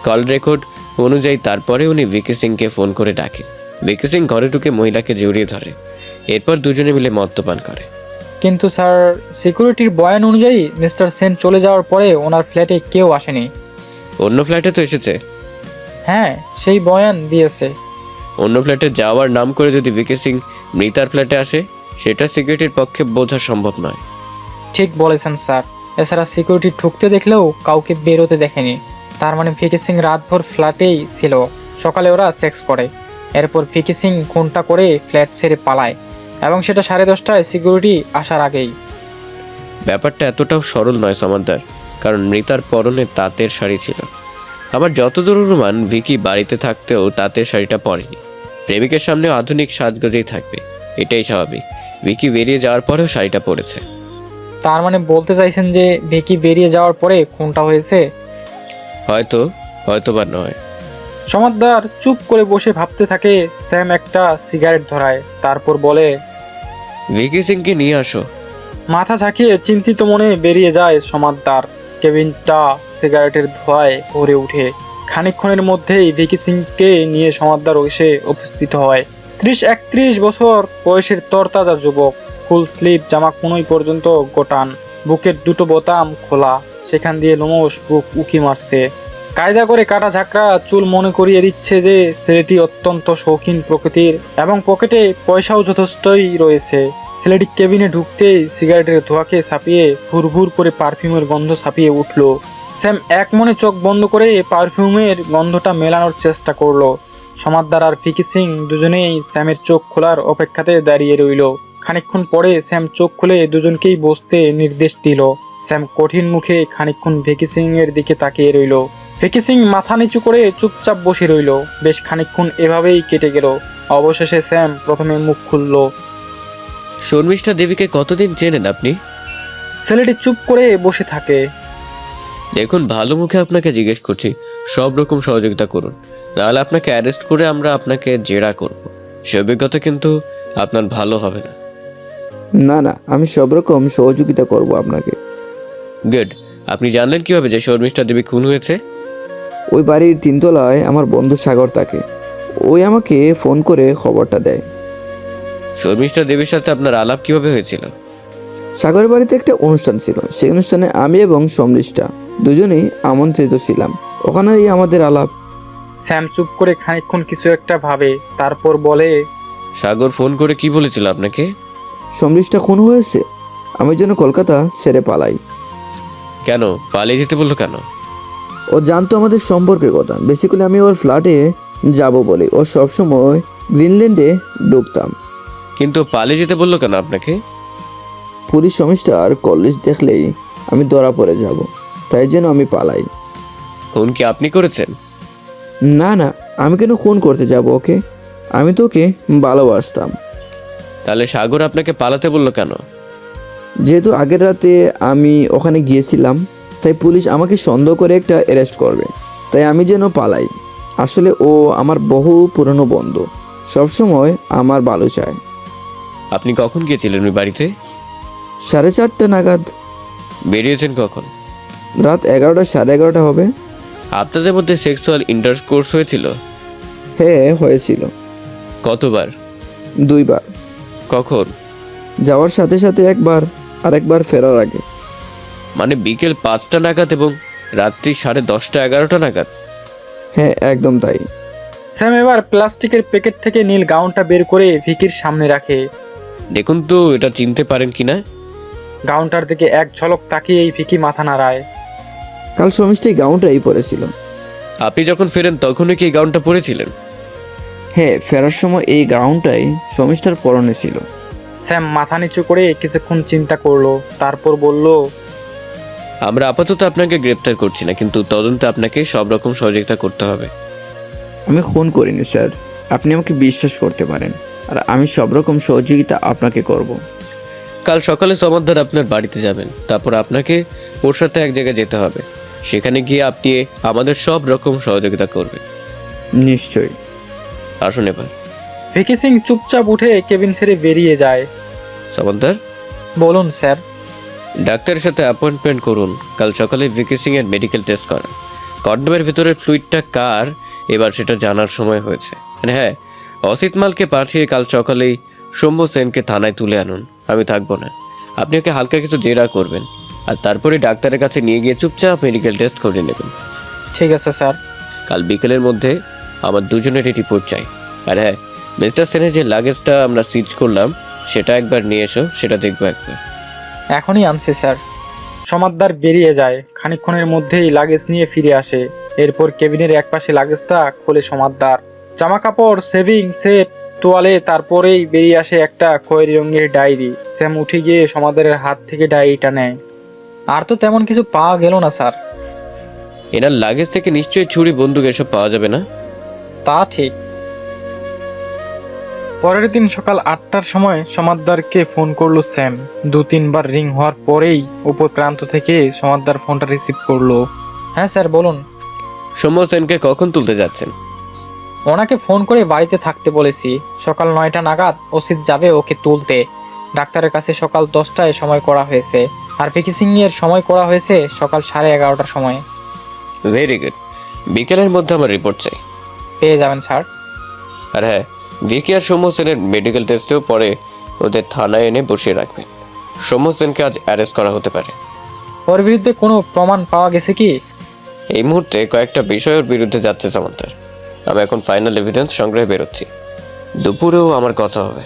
কল রেকর্ড অনুযায়ী তারপরে উনি ভিকি সিংকে ফোন করে ডাকেন। ভিকি সিং ঘরে ঢুকে মহিলাকে জড়িয়ে ধরে। এরপর দুজনে মিলে মদ্যপান করে। কিন্তু স্যার, সিকিউরিটির বয়ান অনুযায়ী মিস্টার সেন চলে যাওয়ার পরে ওনার ফ্ল্যাটে কেউ আসেনি। অন্য ফ্ল্যাটে তো এসেছে। হ্যাঁ, সেই বয়ান দিয়েছে। অন্য ফ্ল্যাটে যাওয়ার নাম করে যদি ভিকি সিং মৃতার ফ্ল্যাটে আসে, সেটা সিকিউরিটির পক্ষে বোঝা সম্ভব নয়। ঠিক বলেছেন স্যার। এছাড়া সিকিউরিটি ঢুকতে দেখলেও কাউকে বেরোতে দেখেনি। তার মানে ভিকি সিং রাতভর ফ্ল্যাটেই ছিল। সকালে ওরা সেক্স করে, এরপর ভিকি সিং খুনটা করে ফ্ল্যাট ছেড়ে পালায়, এবং সেটা 10:30টায় সিকিউরিটি আসার আগেই। ব্যাপারটা এতটাও সরল নয় সমাদার, কারণ মৃতার পরনে তাঁতের শাড়ি ছিল। আমার যতদূর অনুমান, ভিকি বাড়িতে থাকতেও তাঁতের শাড়িটা পরেনি। প্রেমিকের সামনে আধুনিক সাজগোজেই থাকবে, এটাই স্বাভাবিক। ভিকি বেরিয়ে যাওয়ার পরেও শাড়িটা পরেছে। তার মানে বলতে চাইছেন যে ভিকি বেরিয়ে যাওয়ার পরে খুনটা হয়েছে? হয়তো বা নয়। সমাদদার চুপ করে বসে ভাবতে থাকে। স্যাম একটা সিগারেট ধরায়, তারপর বলে, ভিকি সিংকে নিয়ে আসো। মাথা ঝাঁকিয়ে চিন্তিত মনে বেরিয়ে যায় সমাদদার। কেবিনটা সিগারেটের ধোঁয়ায় ভরে ওঠে। খানিকক্ষণের মধ্যেই ভিকি সিংকে নিয়ে সমাদদার এসে উপস্থিত হয়। 30-31 বছর বয়সের তরতাজা যুবক, ফুল স্লিভ জামা কোনোই পর্যন্ত গোটান, বুকের দুটো বোতাম খোলা, সেখান দিয়ে লোমশ বুক উকি মারছে। কায়দা করে কাটা ঝাঁকড়া চুল মনে করিয়ে দিচ্ছে যে ছেলেটি অত্যন্ত শৌখিন প্রকৃতির, এবং পকেটে পয়সাও যথেষ্টই রয়েছে। ছেলেটি কেবিনে ঢুকতেই সিগারেটের ধোঁয়াকে ছাপিয়ে ভুরভুর করে পারফিউমের গন্ধ ছাপিয়ে উঠল। স্যাম এক মনে চোখ বন্ধ করে পারফিউমের গন্ধটা মেলানোর চেষ্টা করলো। সমাদদার আর ভিকি সিং দুজনেই স্যামের চোখ খোলার অপেক্ষাতে দাঁড়িয়ে রইল। খানিকক্ষণ পরে স্যাম চোখ খুলে দুজনকেই বসতে নির্দেশ দিল। স্যাম কঠিন মুখে খানিকক্ষণ ভিকি সিং এর দিকে তাকিয়ে রইল। ভিকি সিং মাথা নিচু করে চুপচাপ বসে রইল। বেশ খানিকক্ষণ এভাবেই কেটে গেল। অবশেষে স্যাম প্রথমে মুখ খুলল। শর্মিষ্ঠা দেবীকে কতদিন চেনেন আপনি? ছেলেটি চুপ করে বসে থাকে। দেখুন, ভালো মুখে আপনাকে জিজ্ঞেস করছি, সব রকম সহযোগিতা করুন, নাহলে আপনাকে অ্যারেস্ট করে আমরা আপনাকে জেরা করব। সে অভিজ্ঞতা কিন্তু আপনার ভালো হবে না। না, আমি সব রকম সহযোগিতা করব আপনাকে। গুড। আপনি জানলেন কিভাবে যে শর্মিষ্ঠা দেবী খুন হয়েছে? ওই বাড়ির 3 তলায় আমার বন্ধু সাগর থাকে। ওই আমাকে ফোন করে খবরটা দেয়। শর্মিষ্ঠা দেবীর সাথে আপনার আলাপ কিভাবে হয়েছিল? সাগরের বাড়িতে একটা অনুষ্ঠান ছিল। সেই অনুষ্ঠানে আমি এবং সমৃষ্ঠা দুজনেই আমন্ত্রিত ছিলাম। ওখানেই আমাদের আলাপ। স্যাম চুপ করে খানিকক্ষণ কিছু একটা ভাবে, তারপর বলে, সাগর ফোন করে কি বলেছিল আপনাকে? সমৃষ্ঠা খুন হয়েছে, আমি যেন কলকাতা ছেড়ে পালাই। কেন পালিয়ে যেতে বললো কেন? ও জানতো আমাদের সম্পর্কের কথা। বেসিক্যালি আমি ওর ফ্ল্যাটে যাব বলে ও সবসময় গ্রিনল্যান্ডে ঢুকতাম। কিন্তু পালিয়ে যেতে বললো কেন আপনাকে? পুলিশ সমস্যার কলেজ দেখলেই আমি ধরা পড়ে যাব, তাই জন্য আমি পালাই। খুন কি আপনি করেছেন? না, আমি কেন খুন করতে যাব ওকে? আমি তো ওকে ভালোবাসতাম। তাহলে সাগর আপনাকে পালাতে বললো কেন? যেহেতু আগের রাতে আমি ওখানে গিয়েছিলাম, তাই পুলিশ আমাকে সন্দেহ করে একটা অ্যারেস্ট করবে, তাই আমি যেন পালাই। আসলে ও আমার বহু পুরনো বন্ধু, সবসময় আমার ভালো চায়। আপনি কখন গিয়েছিলেন ওই বাড়িতে? 4:30 নাগাদ। বেরিয়েছেন কখন? রাত 11টা, 11:30 হবে। আপনাদের মধ্যে সেক্সুয়াল ইন্টারকোর্স হয়েছিল? হ্যাঁ, হয়েছিল। কতবার? 2 বার। কখন? যাওয়ার সাথে সাথে একবার, আর একবার ফেরার আগে। মানে বিকেল 5টা নাগাদ এবং রাত্রি 10:30, 11টা নাগাদ? হ্যাঁ, একদম তাই। স্যাম এবার প্লাস্টিকের প্যাকেট থেকে নীল গাউনটা বের করে ভিকির সামনে রাখে। দেখুন তো এটা চিনতে পারেন কিনা। গাউনটার দিকে এক ঝলক তাকিয়েই ভিকি মাথা নাড়ায়। কাল সমস্যায় গাউনটাই পরেছিল। আপনি যখন ফেরেন তখনই কি এই গাউনটা পরেছিলেন? হ্যাঁ, ফেরার সময় এই গাউনটাই সমস্যার পরনে ছিল। স্যাম মাথা নিচু করে কিছুক্ষণ চিন্তা করলো, তারপর বলল, আমরা আপাতত আপনাকে গ্রেপ্তার করছি না, কিন্তু তদন্তে আপনাকে সব রকম সহযোগিতা করতে হবে। আমি খুন করিনি স্যার, আপনি আমাকে বিশ্বাস করতে পারেন, আর আমি সব রকম সহযোগিতা আপনাকে করব। কাল সকালে সমাদদার আপনার বাড়িতে যাবেন, তারপর আপনাকে ওর সাথে এক জায়গায় যেতে হবে। সেখানে গিয়ে আপনি আমাদের সব রকম সহযোগিতা করবেন। নিশ্চয়ই। আসুন এবার। ভিকি সিং চুপচাপ উঠে কেবিন ছেড়ে বেরিয়ে যায়। সমাদদার, বলুন স্যার। ডাক্তারের সাথে অ্যাপয়েন্টমেন্ট করুন। কাল সকালে ভিকি সিং এর মেডিকেল টেস্ট করান। কন্ডোমের ভিতরের ফ্লুইডটা কার এবার সেটা জানার সময় হয়েছে। হ্যাঁ, অসিত মালকে পাঠিয়ে কাল সকালেই শম্ভু সেনকে থানায় তুলে আনুন। আমি থাকবো না, আপনি ওকে হালকা কিছু জেরা করবেন, আর তারপরে ডাক্তারের কাছে নিয়ে গিয়ে চুপচাপ মেডিকেল টেস্ট করে নেবেন। ঠিক আছে স্যার। কাল বিকেলের মধ্যে আমার দুজনেরই রিপোর্ট চাই। আর হ্যাঁ, মিস্টার সেনের যে লাগেজটা আমরা সিজ করলাম সেটা একবার নিয়ে এসো, সেটা দেখবো একবার। এখনই আনছি স্যার। সমাদদার বেরিয়ে যায়, খানিকক্ষণের মধ্যেই লাগেজ নিয়ে ফিরে আসে। এরপর কেবিনের একপাশে লাগেজটা খোলে সমাদদার। জামা কাপড়, সেভিং সেট, তোয়ালে, তারপরেই বেরিয়ে আসে একটা খয়েরি রঙের ডায়েরি। স্যাম উঠে গিয়ে সমাদদারের হাত থেকে ডায়েরিটা নেয়। আর তো তেমন কিছু পাওয়া গেল না স্যার। এনার লাগেজ থেকে নিশ্চয়ই ছুরি, বন্দুক এসব পাওয়া যাবে না? তা ঠিক। পরের দিন সকাল 8টার সময় সমাদদারকে ফোন করলো স্যাম। 2-3 বার রিং হওয়ার পরেই উপর প্রান্ত থেকে সমাদদার ফোনটা রিসিভ করলো। হ্যাঁ স্যার বলুন। সৌম্য সেনকে কখন তুলতে যাচ্ছেন? ওনাকে ফোন করে বাড়িতে থাকতে বলেছি। সকাল 9টা নাগাদ ওসিদ যাবে ওকে তুলতে। ডাক্তারের কাছে সকাল 10টায় সময় করা হয়েছে, আর ভ্যাকেসিং এর সময় করা হয়েছে সকাল 11:30টার সময়। Very good. বিকেলের মধ্যে আমার রিপোর্ট চাই। পেয়ে যাবেন স্যার। আর হ্যাঁ, ভিকি আর সৌম্য সেনের মেডিকেল টেস্টেও পরে ওদের থানায় এনে বসিয়ে রাখবেন। সৌম্য সেনকে আজ অ্যারেস্ট করা হতে পারে। ওর বিরুদ্ধে কোনো প্রমাণ পাওয়া গেছে কি? এই মুহূর্তে কয়েকটা বিষয়ের বিরুদ্ধে যাচ্ছে সামান্তার। আমি এখন ফাইনাল এভিডেন্স সংগ্রহে বেরোচ্ছি। দুপুরেও আমার কথা হবে।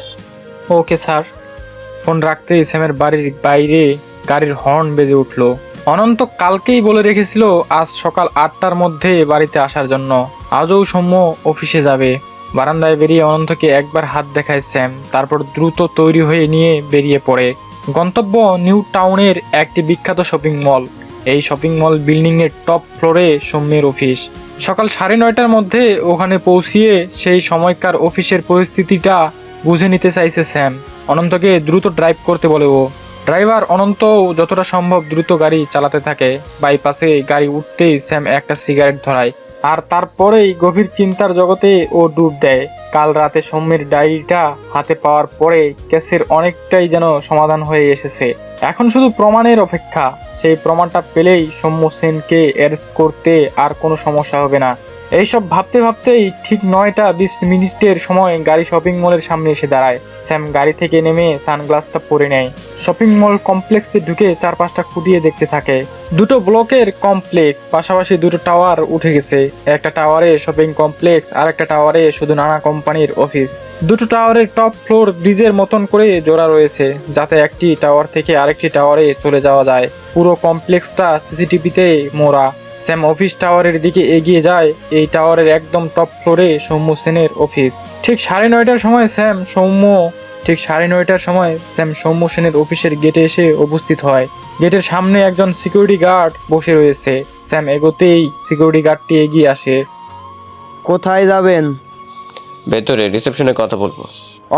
Okay sir. ফোন রাখতেই স্যামের বাড়ির বাইরে গাড়ির হর্ন বেজে উঠল। অনন্ত কালকেই বলে রেখেছিল আজ সকাল 8টার মধ্যে বাড়িতে আসার জন্য। আজও সৌম্য অফিসে যাবে। বারান্দায় বেরিয়ে অনন্তকে একবার হাত দেখায় স্যাম, তারপর দ্রুত তৈরি হয়ে নিয়ে বেরিয়ে পড়ে। গন্তব্য নিউ টাউনের একটি বিখ্যাত শপিং মল। এই শপিং মল বিল্ডিং এর টপ ফ্লোরে সৌম্যের অফিস। সকাল 9:30টার মধ্যে ওখানে পৌঁছিয়ে সেই সময়কার অফিসের পরিস্থিতিটা বুঝে নিতে চাইছে স্যাম। অনন্তকে দ্রুত ড্রাইভ করতে বলে ও। ড্রাইভার অনন্ত যতটা সম্ভব দ্রুত গাড়ি চালাতে থাকে। বাইপাসে গাড়ি উঠতেই স্যাম একটা সিগারেট ধরায়, আর তারপরেই গভীর চিন্তার জগতে ও ডুব দেয়। কাল রাতে সৌম্যের ডায়েরিটা হাতে পাওয়ার পরে কেসের অনেকটাই যেন সমাধান হয়ে এসেছে। এখন শুধু প্রমাণের অপেক্ষা। সেই প্রমাণটা পেলেই সৌম্য সেনকে অ্যারেস্ট করতে আর কোনো সমস্যা হবে না। এইসব ভাবতে ভাবতেই ঠিক 9:20 সময় গাড়ি শপিং মলের সামনে এসে দাঁড়ায়। স্যাম গাড়ি থেকে নেমে সানগ্লাসটা পরে নেয়। শপিং মল কমপ্লেক্সে ঢুকে চারপাশটা খুঁটিয়ে দেখতে থাকে। দুটো ব্লকের কমপ্লেক্স, পাশাপাশি দুটো টাওয়ার উঠে গেছে। একটা টাওয়ারে শপিং কমপ্লেক্স, আর একটা টাওয়ারে শুধু নানা কোম্পানির অফিস। দুটো টাওয়ারের টপ ফ্লোর ব্রিজের মতন করে জোড়া রয়েছে, যাতে একটি টাওয়ার থেকে আরেকটি টাওয়ারে চলে যাওয়া যায়। পুরো কমপ্লেক্সটা সিসিটিভিতে মোড়া। স্যাম অফিস টাওয়ারের দিকে এগিয়ে যায়। এই টাওয়ারের একদম টপ ফ্লোরে সৌম্য সেনের অফিস। ঠিক 9:30টার সময় স্যাম সৌম্য সেনের অফিসের গেটে এসে উপস্থিত হয়। গেটের সামনে একজন সিকিউরিটি গার্ড বসে রয়েছে। স্যাম এগোতেই সিকিউরিটি গার্ডটি এগিয়ে আসে। কোথায় যাবেন? ভেতরে রিসেপশনে কথা বলবো।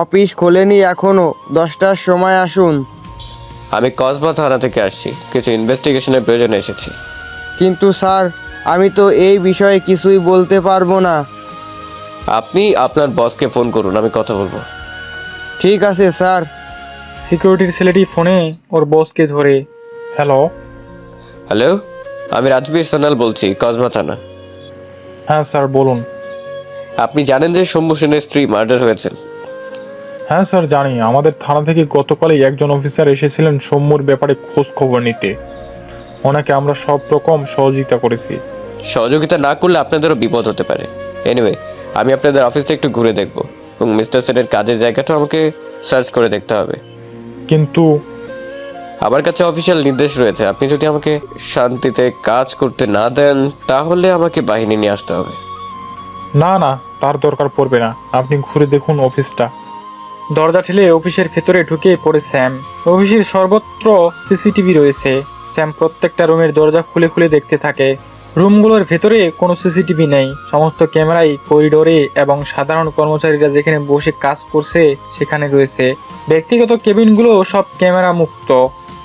অফিস খোলেনি এখনো, 10টার সময় আসুন। আমি কসবা থানা থেকে আসছি, কিছু ইনভেস্টিগেশনের প্রয়োজনে এসেছি। কিন্তু স্যার, আমি তো এই বিষয়ে কিছুই বলতে পারবো না। আপনি আপনার বসকে ফোন করুন, আমি কথা বলবো। ঠিক আছে স্যার। সিকিউরিটির ছেলেটি ফোনে ওর বসকে ধরে। হ্যালো। হ্যালো, আমি রাজবীর সানাল বলছি, কসবা থানা। হ্যাঁ স্যার বলুন। আপনি জানেন যে সৌম্য সেনের স্ত্রী মার্ডার হয়েছেন? হ্যাঁ স্যার জানি। আমাদের থানা থেকে গতকালই একজন অফিসার এসেছিলেন সৌম্যর ব্যাপারে খোঁজ খবর নিতে। ওনাকে আমরা সব রকম সহযোগিতা করেছি। সহযোগিতা না করলে আপনাদেরও বিপদ হতে পারে। এনিওয়ে, আমি আপনাদের অফিসটা একটু ঘুরে দেখবো, এবং মিস্টার সেনের কাজের জায়গাটাও আমাকে সার্চ করে দেখতে হবে। কিন্তু আমার কাছে অফিসিয়াল নির্দেশ রয়েছে, আপনি যদি আমাকে শান্তিতে কাজ করতে না দেন তাহলে আমাকে বাহিনী নিয়ে আসতে হবে। না না, তার দরকার পড়বে না, আপনি ঘুরে দেখুন অফিসটা। দরজা ঠেলে অফিসের ভেতরে ঢুকে পড়ে স্যাম। অফিসের সর্বত্র সিসিটিভি রয়েছে। স্যাম প্রত্যেকটা রুমের দরজা খুলে খুলে দেখতে থাকে। রুমগুলোর ভেতরে কোনো সিসিটিভি নেই। সমস্ত ক্যামেরাই করিডোরে এবং সাধারণ কর্মচারীরা যেখানে বসে কাজ করছে সেখানে রয়েছে। ব্যক্তিগত কেবিনগুলো সব ক্যামেরা মুক্ত।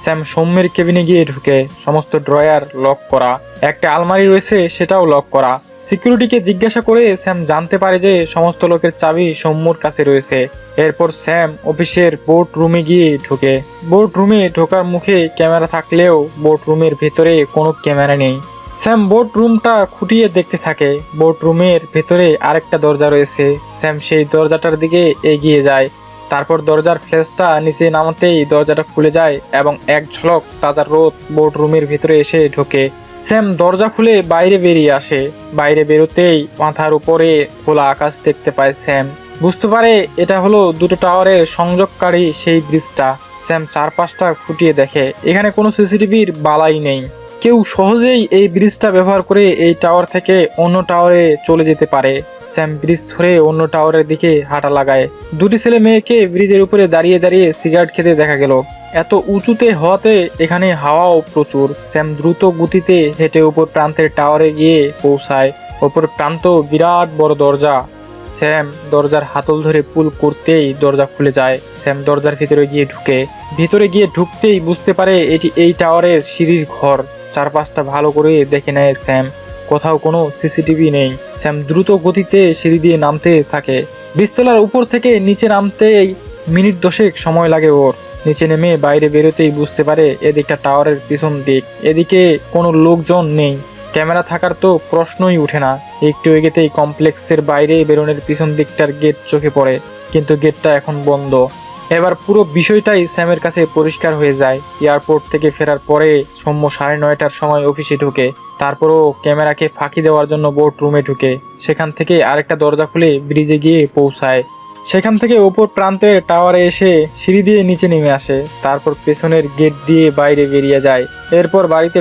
স্যাম সৌম্যের কেবিনে গিয়ে ঢুকে। সমস্ত ড্রয়ার লক করা। একটা আলমারি রয়েছে, সেটাও লক করা। সিকিউরিটিকে জিজ্ঞাসা করে স্যাম জানতে পারে যে সমস্ত লোকের চাবি সৌম্যর কাছে রয়েছে। এরপর স্যাম অফিসের বোর্ড রুমে গিয়ে ঢোকে। বোর্ড রুমে ঢোকার মুখে ক্যামেরা থাকলেও বোর্ড রুমের ভেতরে কোনো ক্যামেরা নেই। স্যাম বোর্ড রুমটা খুঁটিয়ে দেখতে থাকে। বোর্ড রুমের ভেতরে আরেকটা দরজা রয়েছে। স্যাম সেই দরজাটার দিকে এগিয়ে যায়। তারপর দরজার ফ্ল্যাশটা নিচে নামাতেই দরজাটা খুলে যায় এবং এক ঝলক তাজা রোদ বোর্ড রুমের ভিতরে এসে ঢোকে। স্যাম দরজা খুলে বাইরে বেরিয়ে আসে। বাইরে বেরোতেই মাথার উপরে খোলা আকাশ দেখতে পায় স্যাম। বুঝতে পারে এটা হলো দুটো টাওয়ারের সংযোগকারী সেই ব্রিজটা। স্যাম চারপাশটা খুঁটিয়ে দেখে, এখানে কোনো সিসিটিভির বালাই নেই। কেউ সহজেই এই ব্রিজটা ব্যবহার করে এই টাওয়ার থেকে অন্য টাওয়ারে চলে যেতে পারে। স্যাম ব্রিজ ধরে অন্য টাওয়ারের দিকে হাঁটা লাগায়। দুটি ছেলে মেয়েকে ব্রিজের উপরে দাঁড়িয়ে দাঁড়িয়ে সিগারেট খেতে দেখা গেল। এত উঁচুতে হওয়াতে এখানে হাওয়াও প্রচুর। স্যাম দ্রুত গতিতে হেঁটে উপর প্রান্তের টাওয়ারে গিয়ে পৌঁছায়। ওপর প্রান্ত বিরাট বড় দরজা। স্যাম দরজার হাতল ধরে পুল করতেই দরজা খুলে যায়। স্যাম দরজার ভিতরে গিয়ে ঢুকতেই বুঝতে পারে এটি এই টাওয়ারের সিঁড়ির ঘর। চারপাশটা ভালো করে দেখে নেয় স্যাম। কোথাও কোনো সিসিটিভি নেই। স্যাম দ্রুত গতিতে সিঁড়ি দিয়ে নামতে থাকে। বিস্তলার উপর থেকে নিচে নামতেই মিনিট 10 সময় লাগে ওর। নিচে নেমে বাইরে বেরোতেই বুঝতে পারে এদিকটা টাওয়ারের পিছন দিক। এদিকে কোনো লোকজন নেই। ক্যামেরা থাকার তো প্রশ্নই উঠে না। একটু এগোতেই কমপ্লেক্সের বাইরে বেরোনোর পিছন দিকটার গেট চোখে পড়ে, কিন্তু গেটটা এখন বন্ধ। এবার পুরো বিষয়টাই স্যামের কাছে পরিষ্কার হয়ে যায়। এয়ারপোর্ট থেকে ফেরার পরে সৌম্য 9:30টার সময় অফিসে ঢুকে। তারপরও ক্যামেরাকে ফাঁকি দেওয়ার জন্য বোর্ড রুমে ঢুকে। সেখান থেকে আরেকটা দরজা খুলে ব্রিজে গিয়ে পৌঁছায়। সেখান থেকে ওপর প্রান্তের টাওয়ারে এসে সিঁড়ি দিয়ে নিচে নেমে আসে। তারপর পেছনের গেট দিয়ে বাইরে বেরিয়ে যায়। এরপর বাড়িতে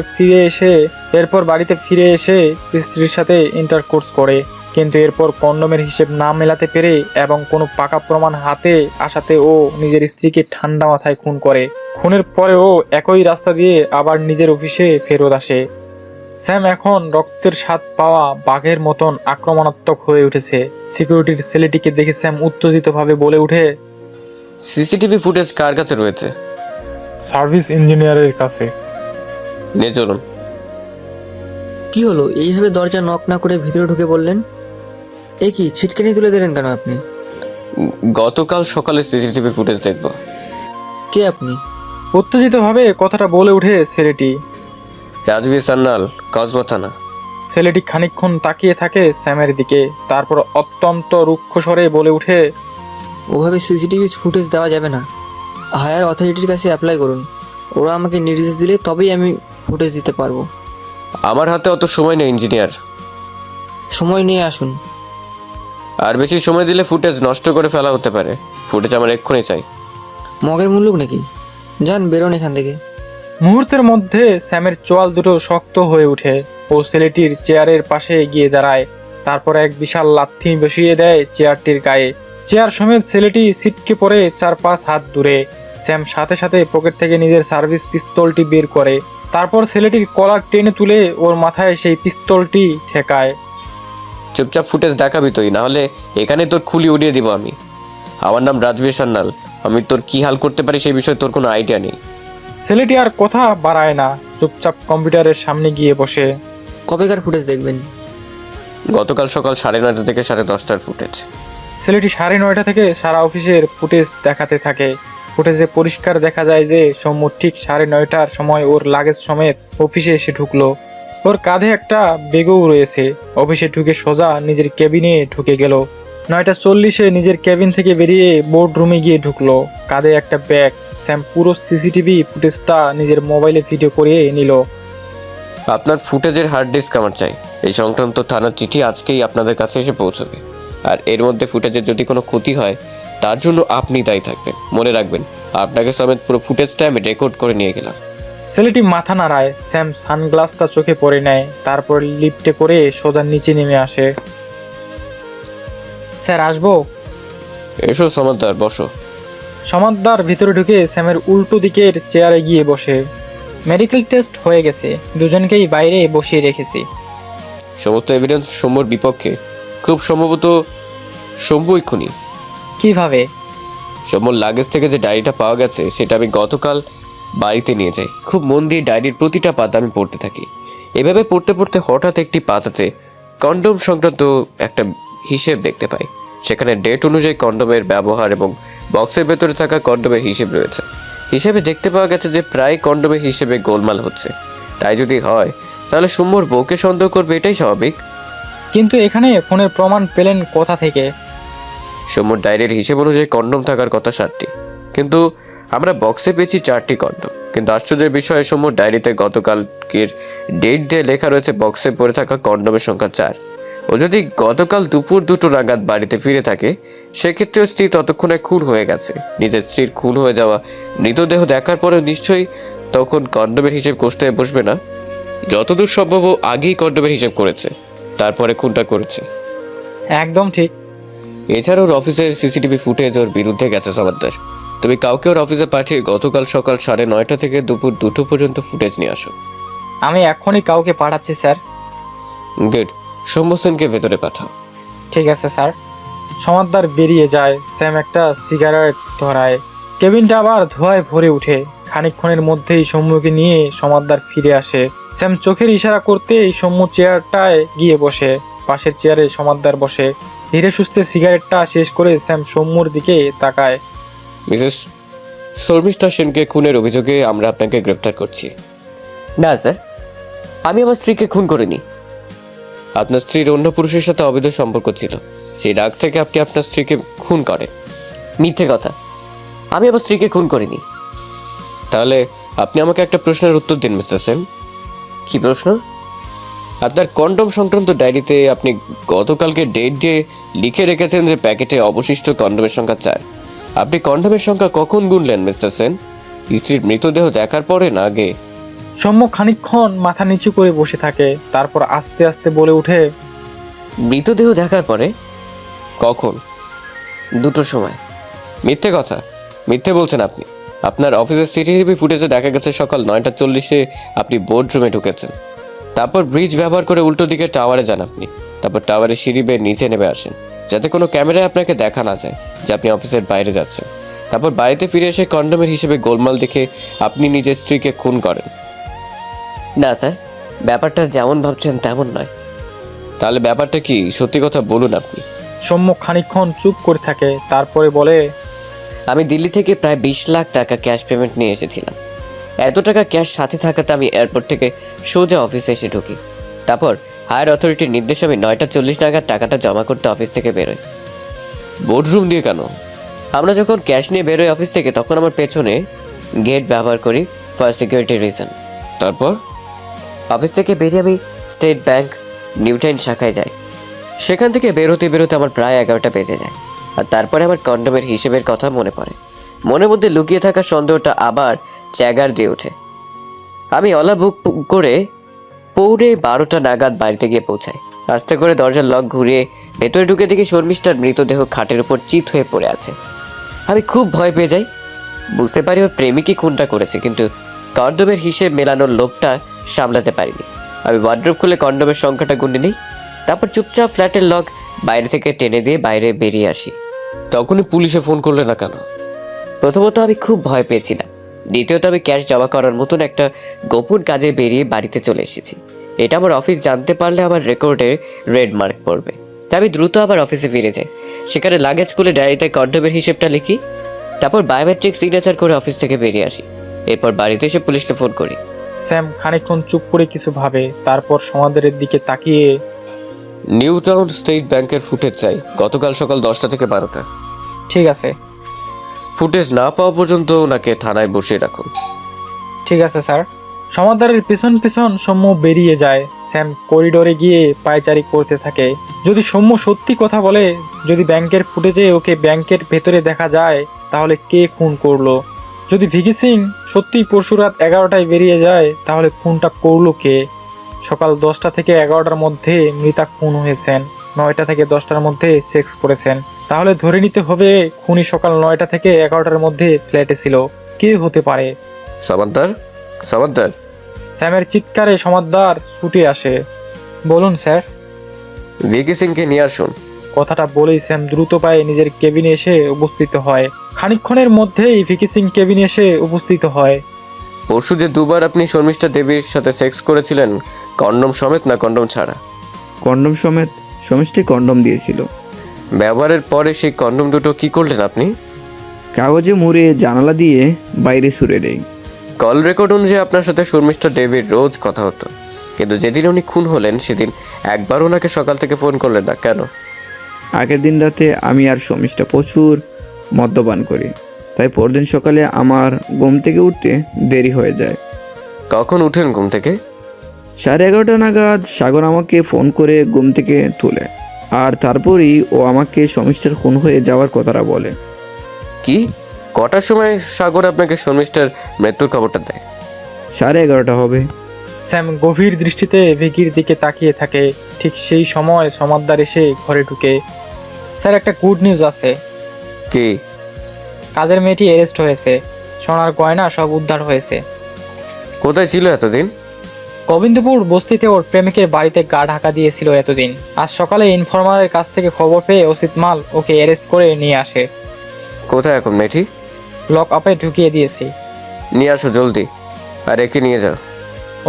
ফিরে এসে স্ত্রীর সাথে ইন্টারকোর্স করে। কিন্তু এরপর কন্ডোমের হিসেব না মেলাতে পেরে এবং কোনো পাকা প্রমাণ হাতে আসাতে ও নিজের স্ত্রীকে ঠান্ডা মাথায় খুন করে। খুনের পরেও একই রাস্তা দিয়ে আবার নিজের অফিসে ফেরত আসে। স্যাম এখন রক্তের স্বাদ পাওয়া বাঘের মতন আক্রমণাত্মক হয়ে উঠেছে। সিকিউরিটির ছেলেটিকে দেখে স্যাম উত্তেজিতভাবে বলে ওঠে, সিসিটিভি ফুটেজ কার কাছে রয়েছে? সার্ভিস ইঞ্জিনিয়ারের কাছে। নিয়ে চলুন। কি হলো, এইভাবে দরজা নক না করে ভিতরে ঢুকে বললেন? এ কি, ছিটকেনি তুলে দিলেন কেন আপনি? গতকাল সকালে সিসিটিভি ফুটেজ দেখব। কে আপনি? উত্তেজিতভাবে কথাটা বলে ওঠে ছেলেটি। রাজবীর সান্যাল, কসবা থানা। ছেলেটি খানিকক্ষণ তাকিয়ে থাকে স্যামের দিকে, তারপর অত্যন্ত রুক্ষ স্বরে বলে ওঠে, ওভাবে সিসিটিভি ফুটেজ দেওয়া যাবে না। হায়ার অথরিটির কাছে অ্যাপ্লাই করুন। ওরা আমাকে নির্দেশ দিলে তবেই আমি ফুটেজ দিতে পারবো। আমার হাতে অত সময় নেই ইঞ্জিনিয়ার। সময় নিয়ে আসুন। আর বেশি সময় দিলে ফুটেজ নষ্ট করে ফেলা হতে পারে। ফুটেজ আমার এক্ষুনি চাই। মগের মুল্লুক নাকি? যান, বেরোন এখান থেকে। মুহূর্তের মধ্যে স্যামের চোয়াল দুটো শক্ত হয়ে ওঠে। ও ছেলেটির চেয়ারের পাশে গিয়ে দাঁড়ায়। তারপর এক বিশাল লাথি বসিয়ে দেয় চেয়ারটির গায়ে। চেয়ার সমেত ছেলেটি ছিটকে পড়ে 4-5 হাত দূরে। স্যাম সাথে সাথে পকেট থেকে নিজের সার্ভিস পিস্তলটি বের করে। তারপর ছেলেটির কলার টেনে তুলে ওর মাথায় সেই পিস্তলটি ঠেকায়। চুপচাপ ফুটেজ দেখাবি তুই, নাহলে এখানে তোর খুলি উড়িয়ে দিব আমি। আমার নাম রাজবীর সান্যাল। আমি তোর কি হাল করতে পারি সেই বিষয়ে তোর কোনো আইডিয়া নেই। ছেলেটি আর কথা বাড়ায় না, চুপচাপ কম্পিউটারের সামনে গিয়ে বসে। কবেকার ফুটেজ দেখবেন? গতকাল সকাল 9:30 থেকে 10:30টার ফুটেজ। ছেলেটি 9:30 থেকে সারা অফিসের ফুটেজ দেখাতে থাকে। ফুটেজে পরিষ্কার দেখা যায় যে সৌম্য ঠিক 9:30টার সময় ওর লাগেজ সমেত অফিসে এসে ঢুকলো। ওর কাঁধে একটা ব্যাগও রয়েছে। অফিসে ঢুকে সোজা নিজের কেবিনে ঢুকে গেল। 9:40-এ নিজের কেবিন থেকে বেরিয়ে বোর্ড রুমে গিয়ে ঢুকলো, কাঁধে একটা ব্যাগ। স্যাম পুরো সিসিটিভি ফুটেজটা নিজের মোবাইলে ভিডিও করে নিল। আপনার ফুটেজের হার্ড ডিস্ক আমার চাই। এই সংক্রান্ত থানার চিঠি আজকেই আপনাদের কাছে এসে পৌঁছবে। আর এর মধ্যে ফুটেজের যদি কোনো ক্ষতি হয় তার জন্য আপনি দায়ী থাকবেন। মনে রাখবেন, আপনাকে সমেত পুরো ফুটেজটা আমি রেকর্ড করে নিয়ে গেলাম। ছেলেটি মাথা নাড়ায়। স্যাম সানগ্লাসটা চোখে পরে নেয়। তারপর লিফটে করে সোজা নিচে নেমে আসে। স্যার, আসবো? এসো সমাদার, বসো। সমাদদার ভিতরে ঢুকে স্যামের উল্টো দিকের চেয়ারে গিয়ে বসে। মেডিকেল টেস্ট হয়ে গেছে, দুজনকেই বাইরে বসিয়ে রেখেছি। সমস্ত এভিডেন্স সৌম্যর বিপক্ষে। খুব সম্ভবত সৌম্যই খুনি। কিভাবে? সৌম্যর লাগেজ থেকে যে ডায়েরিটা পাওয়া গেছে সেটা আমি গতকাল বাড়িতে নিয়ে যাই। খুব মন দিয়ে ডায়েরির প্রতিটা পাতা আমি পড়তে থাকি। এভাবে পড়তে পড়তে হঠাৎ একটি পাতাতে কন্ডোম সংক্রান্ত একটা হিসেব দেখতে পাই। সেখানে ডেট অনুযায়ী কন্ডোমের ব্যবহার এবং বক্সের ভেতরে থাকা কন্ডোমের হিসেব রয়েছে। হিসেবে দেখতে পাওয়া গেছে যে প্রায় কন্ডোমের হিসেবে গোলমাল হচ্ছে। তাই যদি হয় তাহলে সৌম্যর বউকে সন্দেহ করবে, এটাই স্বাভাবিক। কিন্তু এখানে ফোনের প্রমাণ পেলেন কোথা থেকে? সৌম্যর ডায়েরির হিসেব অনুযায়ী কন্ডোম থাকার কথা 7টি, কিন্তু আমরা বক্সে পেয়েছি 4টি কন্ডোম। কিন্তু আশ্চর্যের বিষয় সৌম্য ডায়েরিতে গতকালকের ডেট দিয়ে লেখা রয়েছে বক্সে পড়ে থাকা কন্ডোমের সংখ্যা 4। ও যদি গতকাল দুপুর 2টো নাগাদ বাড়িতে ফিরে থাকে, সেক্ষেত্রেও স্ত্রী ততক্ষণে খুন হয়ে গেছে। নিজের স্ত্রীর খুন হয়ে যাওয়া মৃতদেহ দেখার পরে নিশ্চয়ই তখন কন্ডোমের হিসেব কষতে বসবে না। যতদূর সম্ভব ও আগেই কন্ডোমের হিসেব করেছে, তারপরে খুনটা করেছে। একদম ঠিক। এছাড়াও ওর অফিসের সিসিটিভি ফুটেজ ওর বিরুদ্ধে গেছে সমাদ্দার। তুমি কাউকে ওর অফিসে পাঠিয়ে গতকাল সকাল 9:30 থেকে দুপুর 2টো পর্যন্ত ফুটেজ নিয়ে আসো। আমি এখনই কাউকে পাঠাচ্ছি স্যার। গুড। সৌম্য সেনকে ভেতরে পাঠাও। ঠিক আছে স্যার। সমাদদার বেরিয়ে যায়। স্যাম একটা সিগারেট ধরায়। কেবিনটা আবার ধোঁয়ায় ভরে ওঠে। খানিকক্ষণের মধ্যেই সৌম্যকে নিয়ে সমাদদার ফিরে আসে। স্যাম চোখের ইশারা করতেই সৌম্য চেয়ারটায় গিয়ে বসে। পাশের চেয়ারে সমাদদার বসে। ধীরে সুস্থে সিগারেটটা শেষ করে স্যাম সৌম্যর দিকে তাকায়। মিসেস শর্মিষ্ঠা সেনকে খুনের অভিযোগে আমরা আপনাকে গ্রেপ্তার করছি। না স্যার, আমি আমার স্ত্রীকে খুন করিনি। আপনার স্ত্রীর অন্য পুরুষের সাথে অবৈধ সম্পর্ক ছিল, সেই রাগ থেকে আপনি আপনার স্ত্রীকে খুন করেন। মিথ্যে কথা, আমি আমার স্ত্রীকে খুন করিনি। তাহলে আপনি আমাকে একটা প্রশ্নের উত্তর দিন মিস্টার সেন। কি প্রশ্ন? আপনার কন্ডম সংক্রান্ত ডায়েরিতে আপনি গতকালকে ডেট দিয়ে লিখে রেখেছেন যে প্যাকেটে অবশিষ্ট কন্ডমের সংখ্যা 4। আপনি কন্ডমের সংখ্যা কখন গুনলেন মিস্টার সেন? স্ত্রীর মৃতদেহ দেখার পরে না আগে? সৌম্য খানিকক্ষণ মাথা নিচু করে বসে থাকে। তারপর আস্তে আস্তে বলে ওঠে, মৃতদেহ দেখার পরে। কখন? 2টোর সময়। মিথ্যে কথা, মিথ্যে বলছেন আপনি। আপনার অফিসের সিসিটিভি ফুটেজে দেখা গেছে সকাল 9:40 আপনি বোর্ড রুমে ঢুকেছেন। তারপর ব্রিজ ব্যবহার করে উল্টো দিকে টাওয়ারে যান আপনি। তারপর টাওয়ারের সিঁড়ি বেয়ে নিচে নেমে আসেন, যাতে কোনো ক্যামেরায় আপনাকে দেখা না যায় যে আপনি অফিসের বাইরে যাচ্ছেন। তারপর বাড়িতে ফিরে এসে কন্ডমের হিসেবে গোলমাল দেখে আপনি নিজের স্ত্রীকে খুন করেন। না স্যার, ব্যাপারটা যেমন ভাবছেন তেমন নয়। তাহলে ব্যাপারটা কি? সত্যি কথা বলুন আপনি। সৌম্য খানিকক্ষণ চুপ করে থাকে। তারপরে বলে, আমি দিল্লি থেকে প্রায় 20 লাখ টাকা ক্যাশ পেমেন্ট নিয়ে এসেছিলাম। এত টাকা ক্যাশ সাথে থাকাতে আমি এয়ারপোর্ট থেকে সোজা অফিসে এসে ঢুকি। তারপর হায়ার অথরিটির নির্দেশে আমি 9:40 নাগাদ টাকাটা জমা করতে অফিস থেকে বেরোই। বোর্ডরুম দিয়ে কেন? আমরা যখন ক্যাশ নিয়ে বেরোই অফিস থেকে, তখন আমার পেছনে গেট ব্যবহার করি ফর সিকিউরিটি রিজন। তারপর অফিস থেকে বেরিয়ে আমি স্টেট ব্যাংক নিউটাইন শাখায় যাই। সেখান থেকে বেরোতে বেরোতে আমার প্রায় 11টা বেজে যায়। আর তারপরে আমার কন্ডমের হিসেবের কথা মনে পড়ে। মনের মধ্যে লুকিয়ে থাকা সন্দেহটা আবার চ্যাগার দিয়ে ওঠে। আমি ওলা বুক করে পৌনে 12টা নাগাদ বাড়িতে গিয়ে পৌঁছাই। আস্তে করে দরজার লক ঘুরিয়ে ভেতরে ঢুকে দেখি শর্মিষ্ঠার মৃতদেহ খাটের উপর চিত হয়ে পড়ে আছে। আমি খুব ভয় পেয়ে যাই। বুঝতে পারি ওর প্রেমিকই খুনটা করেছে, কিন্তু কন্ডমের হিসেব মেলানোর লোভটা সামলাতে পারিনি। আমি ওয়ার্ড্রোব খুলে কন্ডমের সংখ্যাটা গুনে নিই। তারপর চুপচাপ ফ্ল্যাটের লক বাইরে থেকে টেনে দিয়ে বাইরে বেরিয়ে আসি। তখনই পুলিশে ফোন করলে না কেন? প্রথমত আমি খুব ভয় পেয়েছিলাম। দ্বিতীয়ত আমি ক্যাশ জমা করার মতন একটা গোপন কাজে বেরিয়ে বাড়িতে চলে এসেছি। এটা আমার অফিস জানতে পারলে আমার রেকর্ডে রেড মার্ক পড়বে। তাই আমি দ্রুত আবার অফিসে ফিরে যাই। সেখানে লাগেজ খুলে ডায়েরিতে কন্ডমের হিসেবটা লিখি। তারপর বায়োমেট্রিক সিগনেচার করে অফিস থেকে বেরিয়ে আসি। এরপর বাড়িতে এসে পুলিশকে ফোন করি। স্যাম খানিকক্ষণ চুপ করে কিছু ভাবে। তারপর সমাদদারের দিকে তাকিয়ে, নিউ টাউন স্টেট ব্যাংকের ফুটেজ চাই, গতকাল সকাল 10টা থেকে 12টা। ঠিক আছে। ফুটেজ না পাওয়া পর্যন্ত ওনাকে থানায় বসিয়ে রাখুন। ঠিক আছে স্যার। সমাদদারের পেছন পেছন সৌম্য বেরিয়ে যায়। স্যাম করিডোরে গিয়ে পায়চারি করতে থাকে। যদি সৌম্য সত্যি কথা বলে, যদি ব্যাংকের ফুটেজে ওকে ব্যাংকের ভেতরে দেখা যায়, তাহলে কে খুন করলো? যদি ভিকি সিং সত্যি পরশু রাত 11টায় বেরিয়ে যায়, তাহলে খুনটা করলো কে? সকাল 10টা থেকে 11টার মধ্যে মৃতা খুন হয়েছেন। 9টা থেকে 10টার মধ্যে সেক্স করেছেন। তাহলে ধরে নিতে হবে খুনি সকাল 9টা থেকে 11টার মধ্যে ফ্ল্যাটে ছিল। কে হতে পারে? সমাদ্দার, সমাদ্দার। স্যামের চিৎকারে সমাদদার ছুটে আসে। বলুন স্যার। ভিকি সিংকে নিয়ে আসুন। কথাটা বলেই স্যাম দ্রুত পায়ে নিজের কেবিনে এসে উপস্থিত হয়। খানিকক্ষণের মধ্যেই ভিকি সিং কেবিনে এসে উপস্থিত হয়। পরশু যে দুবার আপনি শর্মিষ্ঠা দেবীর সাথে সেক্স করেছিলেন, কন্ডম সমেত না কন্ডম ছাড়া? কন্ডম সমেত। সমিষ্টি কন্ডম দিয়েছিল। ব্যবহারের পরে সেই কন্ডম দুটো কি করলেন আপনি? কাগজে মুড়ে জানালা দিয়ে বাইরে ছুড়ে দেই। কল রেকর্ড অনুযায়ী আপনার সাথে শর্মিষ্ঠা দেবীর রোজ কথা হতো, কিন্তু যেদিন উনি খুন হলেন সেদিন একবার ওনাকে সকাল থেকে ফোন করলেন না কেন? আগের দিন রাতে আমি আর সমিষ্টা প্রচুর মদ্যপান করি। তাই পরদিন সকালে আমার ঘুম থেকে উঠতে দেরি হয়ে যায়। কখন উঠেন ঘুম থেকে? 11:30 নাগাদ সাগর আমাকে ফোন করে ঘুম থেকে তোলে, আর তারপরই ও আমাকে শর্মিষ্ঠার খুন হয়ে যাওয়ার কথাটা বলে। কি কটার সময় সাগর আপনাকে শর্মিষ্ঠার মৃত্যুর খবরটা দেয়? 11:30 হবে। স্যাম গভীর দৃষ্টিতে ভিকির দিকে তাকিয়ে থাকে। ঠিক সেই সময় সমাদদার এসে ঘরে ঢুকে। স্যার, একটা গুড নিউজ আছে। কি? কাজের মেয়েটি অ্যারেস্ট হয়েছে। সোনার গয়না সব উদ্ধার হয়েছে। কোথায় ছিল এতদিন? গোবিন্দপুর বস্তিতে ওর প্রেমিকের বাড়িতে গা ঢাকা দিয়েছিল এতদিন। আজ সকালে ইনফরমারের কাছ থেকে খবর পেয়ে অসিত মাল ওকে অ্যারেস্ট করে নিয়ে আসে। কোথায় এখন মেয়েটি? লক আপে ঢুকিয়ে দিয়েছি। নিয়ে আসো জলদি, আর একে নিয়ে যাও।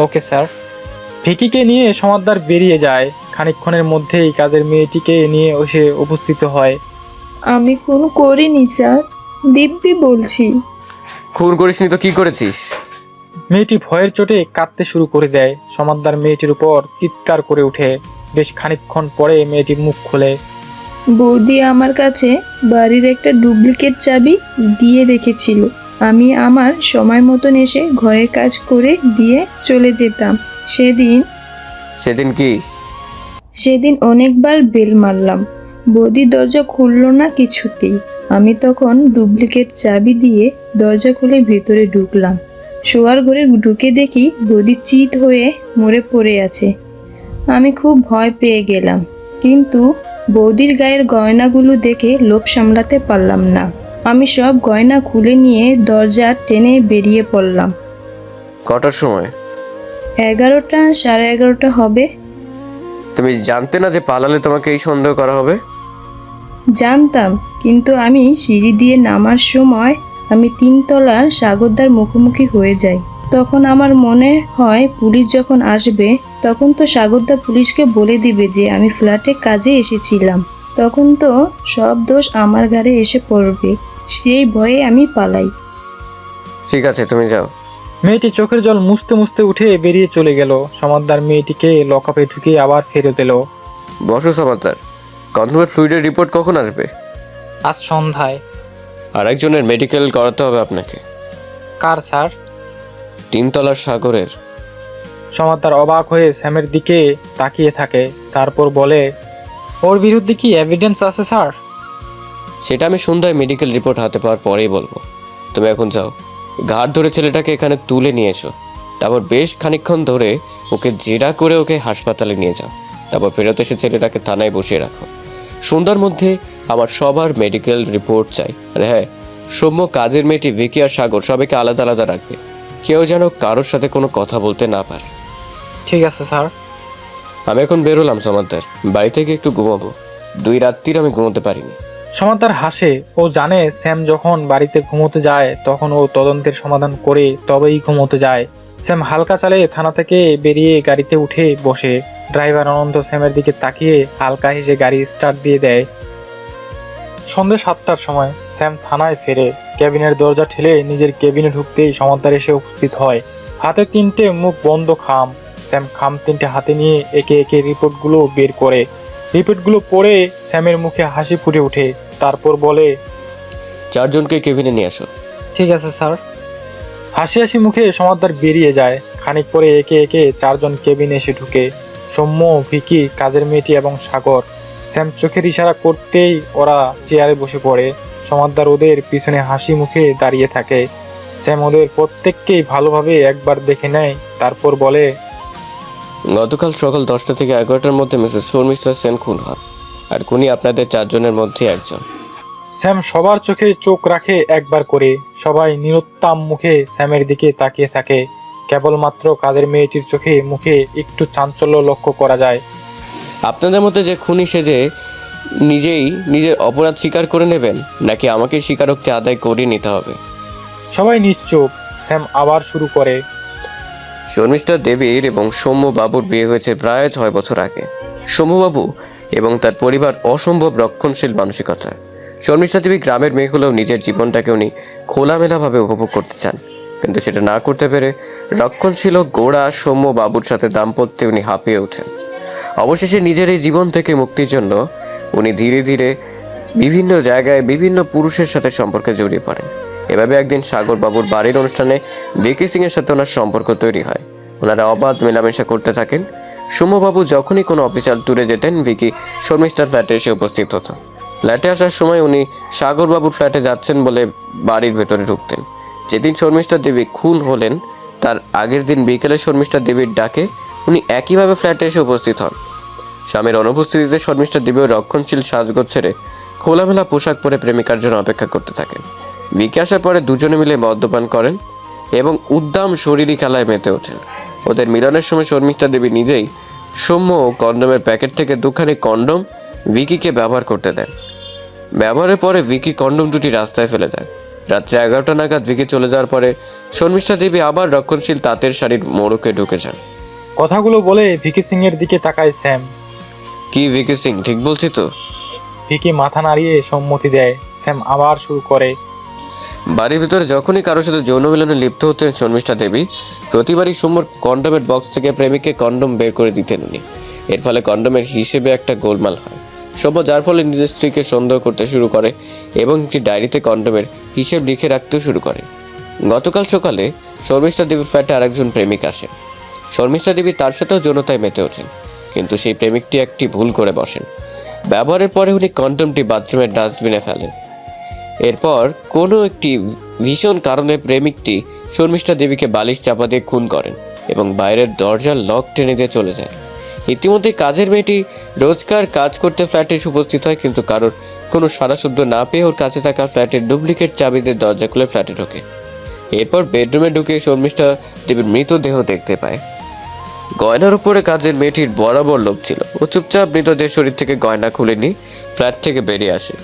Okay sir. ভিকিকে নিয়ে সমাদদার বেরিয়ে যায়। খানিকক্ষণের মধ্যেই কাজের মেয়েটিকে নিয়ে এসে উপস্থিত হয়। আমি খুন করিনি স্যার, দিব্যি বলছি। খুন করিসনি তো কি করেছিস? মেয়েটি ভয়ের চোটে কাঁদতে শুরু করে দেয়। সমাদদার মেয়েটির উপর চিৎকার করে ওঠে। বেশ খানিকক্ষণ পরে মেয়েটি মুখ খোলে। বৌদি আমার কাছে বাড়ির একটা ডুপ্লিকেট চাবি দিয়ে রেখেছিল। আমি আমার সময় মতন এসে ঘরের কাজ করে দিয়ে চলে যেতাম। সেদিন কি? সেদিন অনেকবার বেল মারলাম, বৌদি দরজা খুললো না কিছুতেই। আমি তখন ডুপ্লিকেট চাবি দিয়ে দরজা খুলে ভেতরে ঢুকলাম। শোয়ার ঘরে ঢুকে দেখি বৌদি চিত হয়ে মরে পড়ে আছে। আমি খুব ভয় পেয়ে গেলাম, কিন্তু বৌদির গায়ের গয়নাগুলো দেখে লোভ সামলাতে পারলাম না। আমি সব গয়না খুলে নিয়ে দরজা টেনে বেরিয়ে পড়লাম। কটার সময়? 11টা 11:30 হবে। তুমি জানতে না যে পালালে তোমাকে এই সন্দেহ করা হবে? জানতাম, কিন্তু আমি সিঁড়ি দিয়ে নামার সময় আমি 3 তলার সাগরদার মুখোমুখি হয়ে যাই। তখন আমার মনে হয় পুলিশ যখন আসবে তখন তো সাগরদা পুলিশকে বলে দিবে যে আমি ফ্ল্যাটে কাজে এসেছিলাম। তখন তো সব দোষ আমার ঘাড়ে এসে পড়বে। সেই ভয়ে আমি পালাই। ঠিক আছে, তুমি যাও। মেয়েটি চোখের জল মুছতে মুছতে উঠে বেরিয়ে চলে গেল। সমাদদার মেয়েটিকে লকআপে ঢুকিয়ে আবার ফেরত এলো। বসো সমাদার, কনভার্ট ফ্লুইডের রিপোর্ট কখন আসবে? আজ সন্ধ্যায়। আর একজনের মেডিকেল করাতে হবে আপনাকে। কার স্যার? 3 তলার সাগরের। সমাদদার অবাক হয়ে স্যামের দিকে তাকিয়ে থাকে। তারপর বলে, ওর বিরুদ্ধে কি এভিডেন্স আছে স্যার? সেটা আমি সন্ধ্যায় মেডিকেল রিপোর্ট হাতে পাওয়ার পরেই বলবো। তুমি এখন যাও, ঘাট ধরে ছেলেটাকে এখানে তুলে নিয়ে এসো। তারপর বেশ খানিকক্ষণ ধরে ওকে জেরা করে ওকে হাসপাতালে নিয়ে যাও। তারপর ফেরত এসে ছেলেটাকে থানায় বসিয়ে রাখো। সন্ধ্যার মধ্যে আমার সবার মেডিকেল রিপোর্ট চাই। আর হ্যাঁ, সৌম্য, কাজের মেয়েটি, ভিকি আর সাগর সবাইকে আলাদা আলাদা রাখবে। কেউ যেন কারোর সাথে কোনো কথা বলতে না পারে। ঠিক আছে স্যার। আমি এখন বেরোলাম সমাদার, বাড়ি থেকে একটু ঘুমাবো। 2 রাত্রির আমি ঘুমোতে পারিনি। সমাদদার হাসে। ও জানে স্যাম যখন বাড়িতে ঘুমোতে যায় তখন ও তদন্তের সমাধান করে তবেই ঘুমোতে যায়। স্যাম হালকা চালে থানা থেকে বেরিয়ে গাড়িতে উঠে বসে। ড্রাইভার অনন্ত স্যামের দিকে তাকিয়ে হালকা হেসে গাড়ি স্টার্ট দিয়ে দেয়। সন্ধ্যে 7টার সময় স্যাম থানায় ফেরে। কেবিনের দরজা ঠেলে নিজের কেবিনে ঢুকতেই সমাদদার এসে উপস্থিত হয়। হাতে 3টে মুখ বন্ধ খাম। স্যাম খাম 3টে হাতে নিয়ে একে একে রিপোর্টগুলো বের করে। রিপোর্টগুলো পড়ে স্যামের মুখে হাসি ফুটে ওঠে। তারপর বলে, 4 জনকে কেবিনে নিয়ে আসো। ঠিক আছে স্যার। হাসি হাসি মুখে সমাদদার বেরিয়ে যায়। খানিক পরে একে একে 4 জন কেবিনে এসে ঢুকে। সৌম্য, ভিকি, কাজের মেয়েটি এবং সাগর। স্যাম চোখের ইশারা করতেই ওরা চেয়ারে বসে পড়ে। সমাদদার ওদের পিছনে হাসি মুখে দাঁড়িয়ে থাকে। স্যাম ওদের প্রত্যেককেই ভালোভাবে একবার দেখে নেয়। তারপর বলে, গতকাল সকাল 10টা থেকে 11টার মধ্যে মিসেস শর্মিষ্ঠা সেন খুন হন, আর খুনি আপনাদের 4 জনের মধ্যে একজন। স্যাম সবার চোখে চোখ রাখে একবার করে। সবাই নিরুত্তম মুখে স্যামের দিকে তাকিয়ে থাকে। কেবলমাত্র কাজের মেয়েটির চোখে মুখে একটু চাঞ্চল্য লক্ষ্য করা যায়। আপনাদের মধ্যে যে খুনি সেজে নিজেই নিজের অপরাধ স্বীকার করে নেবেন, নাকি আমাকে স্বীকারোক্তি আদায় করে নিতে হবে? সবাই নিশ্চুপ। স্যাম আবার শুরু করে, শর্মিষ্ঠা দেবীর এবং সৌম্য বাবুর বিয়ে হয়েছে প্রায় 6 বছর আগে। সৌম্যবাবু এবং তার পরিবার অসম্ভব রক্ষণশীল মানসিকতা। শর্মিষ্ঠা দেবী গ্রামের মেয়ে হলেও নিজের জীবনটাকে উনি খোলামেলাভাবে উপভোগ করতে চান, কিন্তু সেটা না করতে পেরে রক্ষণশীল গোড়া সৌম্য বাবুর সাথে দাম্পত্যে উনি হাঁপিয়ে ওঠেন। অবশেষে নিজের এই জীবন থেকে মুক্তির জন্য উনি ধীরে ধীরে বিভিন্ন জায়গায় বিভিন্ন পুরুষের সাথে সম্পর্কে জড়িয়ে পড়েন। এভাবে একদিন সাগর বাবুর বাড়ির অনুষ্ঠানে ভিকি সিং এর সাথে ওনার সম্পর্ক তৈরি হয়। ওনারা অবাধ মেলামেশা করতে থাকেন। সুমবাবু যখনই কোনো অফিসিয়াল ট্যুরে যেতেন, ভিকি শর্মিষ্ঠার ফ্ল্যাটে এসে উপস্থিত হতো। ফ্ল্যাটে আসার সময় উনি সাগরবাবুর ফ্ল্যাটে যাচ্ছেন বলে বাড়ির ভেতরে ঢুকতেন। যেদিন শর্মিষ্ঠা দেবী খুন হলেন তার আগের দিন বিকেলে শর্মিষ্ঠা দেবীর ডাকে উনি একইভাবে ফ্ল্যাটে এসে উপস্থিত হন। স্বামীর অনুপস্থিতিতে শর্মিষ্ঠা দেবীও রক্ষণশীল সাজগোজ ছেড়ে খোলামেলা পোশাক পরে প্রেমিকার জন্য অপেক্ষা করতে থাকেন। বিকে আসার পরে দুজনে মিলে মদ্যপান করেন এবং উদ্দাম শরীরী খেলায় মেতে ওঠেন। ওদের মিলনের সময় শর্মিষ্ঠা দেবী নিজেই সৌম্য কন্ডোমের প্যাকেট থেকে দুখানি কন্ডোম ভিকিকে ব্যবহার করতে দেন। ব্যবহারের পরে ভিকি কন্ডোম দুটি রাস্তায় ফেলে দেন। রাত্রে 11টা নাগাদ ভিকি চলে যাওয়ার পরে শর্মিষ্ঠা দেবী আবার রক্ষণশীল তাঁতের শাড়ির মোড়কে ঢুকে যান। কথাগুলো বলে ভিকি সিং এর দিকে তাকায় স্যাম। কি ভিকি সিং, ঠিক বলছি তো? ভিকি মাথা নাড়িয়ে সম্মতি দেয়। স্যাম আবার শুরু করে। বাড়ির ভিতরে যখনই কারোর সাথে যৌন মিলনে লিপ্ত হতেন শর্মিষ্ঠা দেবী, প্রতিবারই সৌম্যর কন্ডোমের বক্স থেকে প্রেমিককে কন্ডোম বের করে দিতেন উনি। এর ফলে কন্ডোমের হিসেবে একটা গোলমাল হয়। সৌম্য যার ফলে নিজের স্ত্রীকে সন্দেহ করতে শুরু করে এবং একটি ডায়েরিতে কন্ডোমের হিসেব লিখে রাখতেও শুরু করে। গতকাল সকালে শর্মিষ্ঠা দেবীর ফ্ল্যাটে আরেকজন প্রেমিক আসেন। শর্মিষ্ঠা দেবী তার সাথেও যৌনতায় মেতে ওঠেন, কিন্তু সেই প্রেমিকটি একটি ভুল করে বসেন। ব্যবহারের পরে উনি কন্ডোমটি বাথরুমের ডাস্টবিনে ফেলেন। এরপর কোনো একটি ভীষণ কারণে প্রেমিকটি শর্মিষ্ঠা দেবীকে বালিশ চাপা দিয়ে খুন করেন এবং বাইরের দরজার লক টেনে দিয়ে চলে যায়। ইতিমধ্যে কাজের মেয়েটি রোজকার কাজ করতে ফ্ল্যাটে এসে উপস্থিত হয়, কিন্তু কারোর কোনো সাড়া শব্দ না পেয়ে ওর কাছে থাকা ফ্ল্যাটের ডুপ্লিকেট চাবিতে দরজা খুলে ফ্ল্যাটে ঢোকে। এরপর বেডরুমে ঢুকে শর্মিষ্ঠা দেবীর মৃতদেহ দেখতে পায়। গয়নার উপরে কাজের মেয়েটির বরাবর লোভ ছিল। ও চুপচাপ মৃতদেহ শরীর থেকে গয়না খুলেনি, ফ্ল্যাট থেকে বেরিয়ে আসে।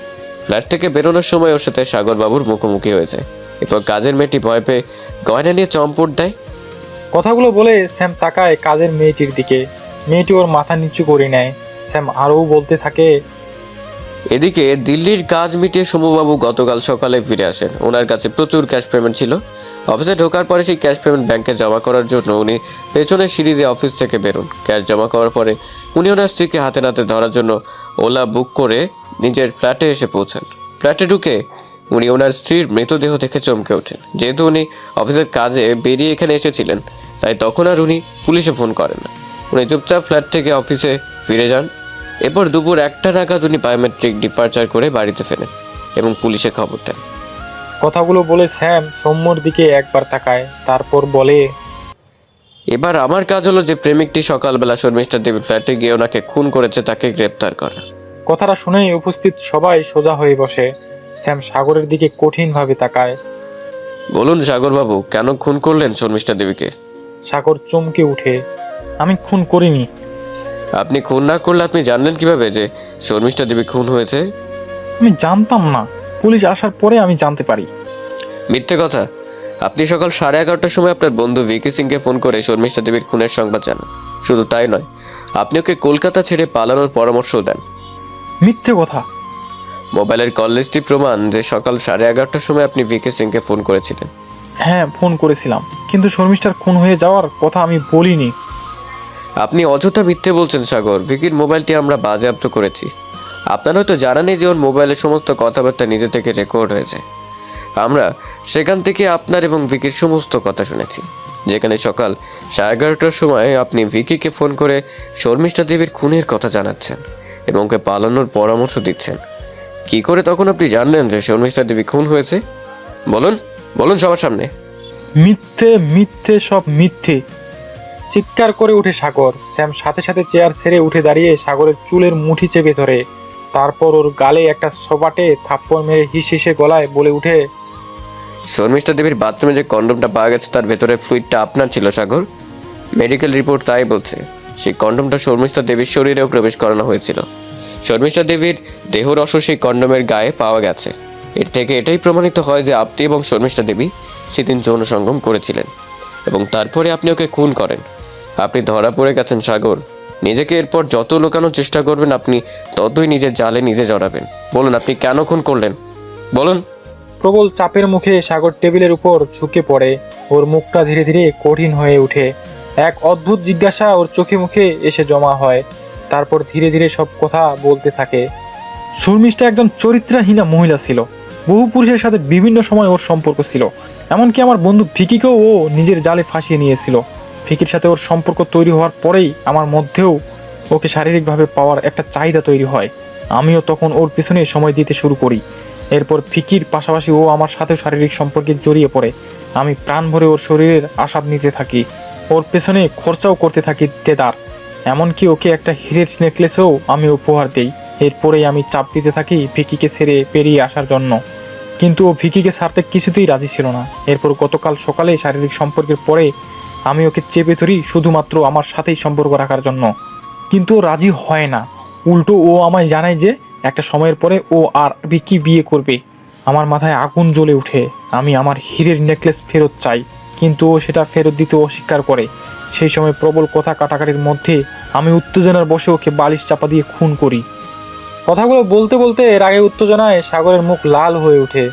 ফ্ল্যাট থেকে বেরোনোর সময় ওর সাথে সাগরবাবুর মুখোমুখি হয়ে যায়। এরপর কাজের মেয়েটি ভয় পেয়ে গয়না নিয়ে চম্পট দেয়। কথাগুলো বলে স্যাম তাকায় কাজের মেয়েটির দিকে। মেয়েটি ওর মাথা নিচু করে নেয়। স্যাম আরও বলতে থাকে। এদিকে দিল্লির কাজ মিটিয়ে সোমবাবু গতকাল সকালে ফিরে আসেন। ওনার কাছে প্রচুর ক্যাশ পেমেন্ট ছিল। অফিসে ঢোকার পরে সেই ক্যাশ পেমেন্ট ব্যাংকে জমা করার জন্য উনি পেছনের সিঁড়ি দিয়ে অফিস থেকে বেরোন। ক্যাশ জমা করার পরে উনি ওনার স্ত্রীকে হাতে নাতে ধরার জন্য ওলা বুক করে নিজের ফ্ল্যাটে এসে পৌঁছান। ফ্ল্যাটে ঢুকে উনি ওনার স্ত্রীর মৃতদেহ দেখে চমকে ওঠেন। যেহেতু উনি অফিসের কাজে বেরিয়ে এখানে এসেছিলেন, তাই তখন আর উনি পুলিশে ফোন করেন না। উনি চুপচাপ ফ্ল্যাট থেকে অফিসে ফিরে যান। এরপর দুপুর 1টা নাগাদ উনি বায়োমেট্রিক ডিপার্চার করে বাড়িতে ফেরেন এবং পুলিশে খবর দেন। কথাগুলো বলে স্যাম সৌম্যর দিকে একবার তাকায়, তারপর বলে। এবার আমার কাজ হলো যে প্রেমিকটি সকালবেলা শর্মিষ্ঠা দেবীর ফ্ল্যাটে গিয়ে ওনাকে খুন করেছে তাকে গ্রেপ্তার করা। কথাটা শুনেই উপস্থিত সবাই সোজা হয়ে বসে। স্যাম সাগরের দিকে কঠিনভাবে তাকায়। বলুন সাগরবাবু, কেন খুন করলেন শর্মিষ্ঠা দেবীকে? সাগর চমকে উঠে। আমি খুন করিনি। আপনি খুন না করলে আপনি জানলেন কিভাবে যে শর্মিষ্ঠা দেবী খুন হয়েছে? আমি জানতাম না, পুলিশ আসার পরে আমি জানতে পারি। মিথ্যে কথা। আপনি সকাল 11:30টার সময় আপনার বন্ধু ভিকি সিংকে ফোন করে শর্মিষ্ঠা দেবীর খুনের সংবাদ জানান। শুধু তাই নয়, আপনি ওকে কলকাতা ছেড়ে পালানোর পরামর্শও দেন। মিথ্যে কথা। মোবাইলের কল লিস্টটি প্রমাণ যে সকাল 11:30টার সময় আপনি ভিকি সিংকে ফোন করেছিলেন। হ্যাঁ, ফোন করেছিলাম, কিন্তু শর্মিষ্ঠার খুন হয়ে যাওয়ার কথা আমি বলিনি। আপনি অযথা মিথ্যে বলছেন সাগর। ভিকির মোবাইলটি আমরা বাজেয়াপ্ত করেছি। আপনার হয়তো জানা নেই যে ওর মোবাইলের সমস্ত কথাবার্তা নিজে থেকে রেকর্ড হয়েছে। আমরা সেখান থেকে আপনার এবং ভিকির সমস্ত কথা শুনেছি, যেখানে সকাল 11:30টার সময় আপনি ভিকিকে ফোন করে শর্মিষ্ঠা দেবীর খুনের কথা জানাচ্ছেন এবং ওকে পালানোর পরামর্শ দিচ্ছেন। কি করে তখন আপনি জানলেন যে শর্মিষ্ঠা দেবী খুন হয়েছে? বলুন, বলুন সবার সামনে। মিথ্যে, মিথ্যে, সব মিথ্যে, চিৎকার করে উঠে সাগর। স্যাম সাথে সাথে চেয়ার ছেড়ে উঠে দাঁড়িয়ে সাগরের চুলের মুঠি চেপে ধরে, তারপর ওর গালে একটা সপাটে থাপ্পড় মেরে হিস হিসে গলায় বলে উঠে। শর্মিষ্ঠা দেবীর বাথরুমে যে কন্ডোমটা পাওয়া গেছে তার ভেতরে ফ্লুইডটা আপনার ছিল সাগর। মেডিকেল রিপোর্ট তাই বলছে। সেই কন্ডোমটা শর্মিষ্ঠা দেবীর শরীরেও প্রবেশ করানো হয়েছিল। শর্মিষ্ঠা দেবীর দেহরস সেই কন্ডোমের গায়ে পাওয়া গেছে। এর থেকে এটাই প্রমাণিত হয় যে আপনি এবং শর্মিষ্ঠা দেবী সেদিন যৌন সঙ্গম করেছিলেন এবং তারপরে আপনি ওকে খুন করেন। আপনি ধরা পড়ে গেছেন সাগর। নিজেকে এরপর যত লুকানোর চেষ্টা করবেন আপনি ততই নিজের জালে নিজে জড়াবেন। বলুন, আপনি কেন খুন করলেন? বলুন। প্রবল চাপের মুখে সাগর টেবিলের উপর ঝুঁকে পড়ে। ওর মুখটা ধীরে ধীরে কঠিন হয়ে ওঠে। এক অদ্ভুত জিজ্ঞাসা ওর চোখে মুখে এসে জমা হয়। তারপর ধীরে ধীরে সব কথা বলতে থাকে। শর্মিষ্ঠা একজন চরিত্রহীনা মহিলা ছিল। বহু পুরুষের সাথে বিভিন্ন সময় ওর সম্পর্ক ছিল। এমনকি আমার বন্ধু ফিকিকেও ও নিজের জালে ফাঁসিয়ে নিয়েছিল। ফিকির সাথে ওর সম্পর্ক তৈরি হওয়ার পরেই আমার মধ্যেও ওকে শারীরিকভাবে পাওয়ার একটা চাহিদা তৈরি হয়। আমিও তখন ওর পিছনে সময় দিতে শুরু করি। এরপর ফিকির পাশাপাশি ও আমার সাথে শারীরিক সম্পর্কে জড়িয়ে পড়ে। আমি প্রাণ ভরে ওর শরীরের আশাব নিতে থাকি, ওর পেছনে খরচাও করতে থাকি দেদার। এমনকি ওকে একটা হীরের নেকলেসও আমি উপহার দিই। এরপরেই আমি চাপ দিতে থাকি ভিকিকে ছেড়ে পেরিয়ে আসার জন্য, কিন্তু ও ভিকিকে ছাড়তে কিছুতেই রাজি ছিল না। এরপর গতকাল সকালে শারীরিক সম্পর্কের পরে আমি ওকে চেপে ধরি শুধুমাত্র আমার সাথেই সম্পর্ক রাখার জন্য, কিন্তু ও রাজি হয় না। উল্টো ও আমায় জানায় যে একটা সময়ের পরে ও আর ভিকি বিয়ে করবে। আমার মাথায় আগুন জ্বলে ওঠে। আমি আমার হীরের নেকলেস ফেরত চাই, কিন্তু ও সেটা ফেরত দিতে অস্বীকার করে। সেই সময় প্রবল কথা কাটাকাটির মধ্যে আমি উত্তেজনার বশে ওকে বালিশ চাপা দিয়ে খুন করি। কথাগুলো বলতে বলতে এর আগে উত্তেজনায় সাগরের মুখ লাল হয়ে ওঠে।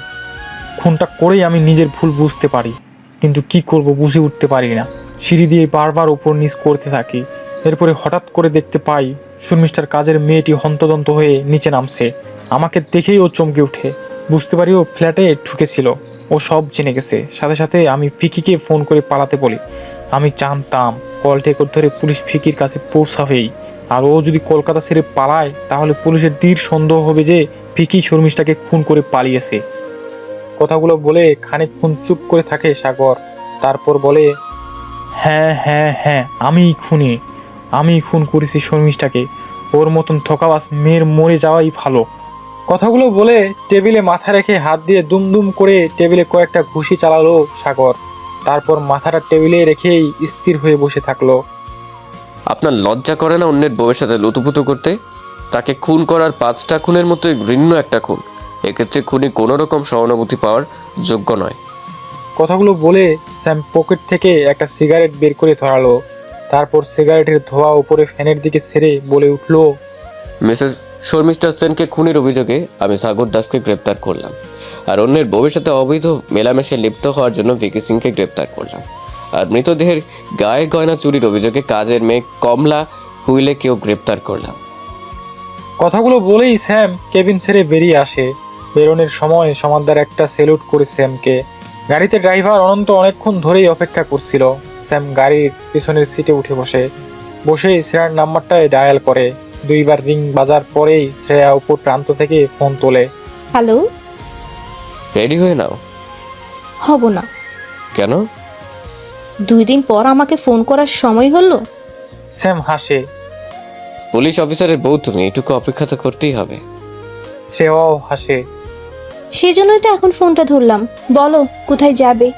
খুনটা করেই আমি নিজের ভুল বুঝতে পারি, কিন্তু কি করব বুঝে উঠতে পারি না। সিঁড়ি দিয়ে বারবার উপর নিচ করতে থাকি। এরপরে হঠাৎ করে দেখতে পাই শর্মিষ্ঠার কাজের মেয়েটি হন্তদন্ত হয়ে নিচে নামছে। আমাকে দেখেই ও চমকে ওঠে। বুঝতে পারি ও ফ্ল্যাটে ঢুকেছিল, ও সব জেনে গেছে। সাথে সাথে আমি ফিকিকে ফোন করে পালাতে বলি। আমি জানতাম কল টেকর ধরে পুলিশ ফিকির কাছে পৌঁছাবেই, আর ও যদি কলকাতা ছেড়ে পালায় তাহলে পুলিশের দৃঢ় সন্দেহ হবে যে ফিকি শর্মিষ্ঠাকে খুন করে পালিয়েছে। কথাগুলো বলে খানিকক্ষণ চুপ করে থাকে সাগর। তারপর বলে, হ্যাঁ হ্যাঁ হ্যাঁ, আমি খুন করেছি শর্মিষ্ঠাকে। ওর মতন থকাবাজ মেয়ের মরে যাওয়াই ভালো। কথাগুলো বলে টেবিলে মাথা রেখে হাত দিয়ে দুমদুম করে টেবিলে কয়েকটা ঘুষি চালালো সাগর। তারপর মাথাটা টেবিলে রেখেই স্থির হয়ে বসে থাকলো। আপনার লজ্জা করে না অন্যের বউয়ের সাথে লুতুপুতু করতে? তাকে খুন করার 5টা খুনের মতো ঘৃণ্য একটা খুন। এক্ষেত্রে খুনি কোনো রকম সহানুভূতি পাওয়ার যোগ্য নয়। কথাগুলো বলে স্যাম পকেট থেকে একটা সিগারেট বের করে ধরালো। তারপর সিগারেটের ধোঁয়া উপরে ফ্যানের দিকে ছেড়ে বলে উঠলো, মিসেস শর্মিষ্ঠা সেনকে খুনের অভিযোগে আমি সাগর দাসকে গ্রেপ্তার করলাম, আর অন্যের বউয়ের সাথে অবৈধ মেলামেশে লিপ্ত হওয়ার জন্য ভিকি সিংকে গ্রেপ্তার করলাম, আর মৃতদেহের গায়ের গয়না চুরির অভিযোগে কাজের মেয়ে কমলা হুইলেকেও গ্রেপ্তার করলাম। কথাগুলো বলেই স্যাম কেবিন ছেড়ে বেরিয়ে আসে। বেরোনোর সময় সমাদদার একটা সেলুট করে স্যামকে। গাড়িতে ড্রাইভার অনন্ত অনেকক্ষণ ধরেই অপেক্ষা করছিল। স্যাম গাড়ির পিছনের সিটে উঠে বসেই শ্রেয়ার নাম্বারটায় ডায়াল করে। 2বার রিং বাজার পরেই শ্রেয়া উপর প্রান্ত থেকে ফোন তোলে। হ্যালো। রেডি হয়ে নাও। হব না। কেন? 2 দিন পর আমাকে ফোন করার সময় হলো? স্যাম হাসে। পুলিশ অফিসারের বউ তুমি, এটুকু অপেক্ষা তো করতেই হবে। শ্রেয়াও হাসে। সেজন্যই তো এখন ফোনটা ধরলাম। বলো কোথায় যাবে?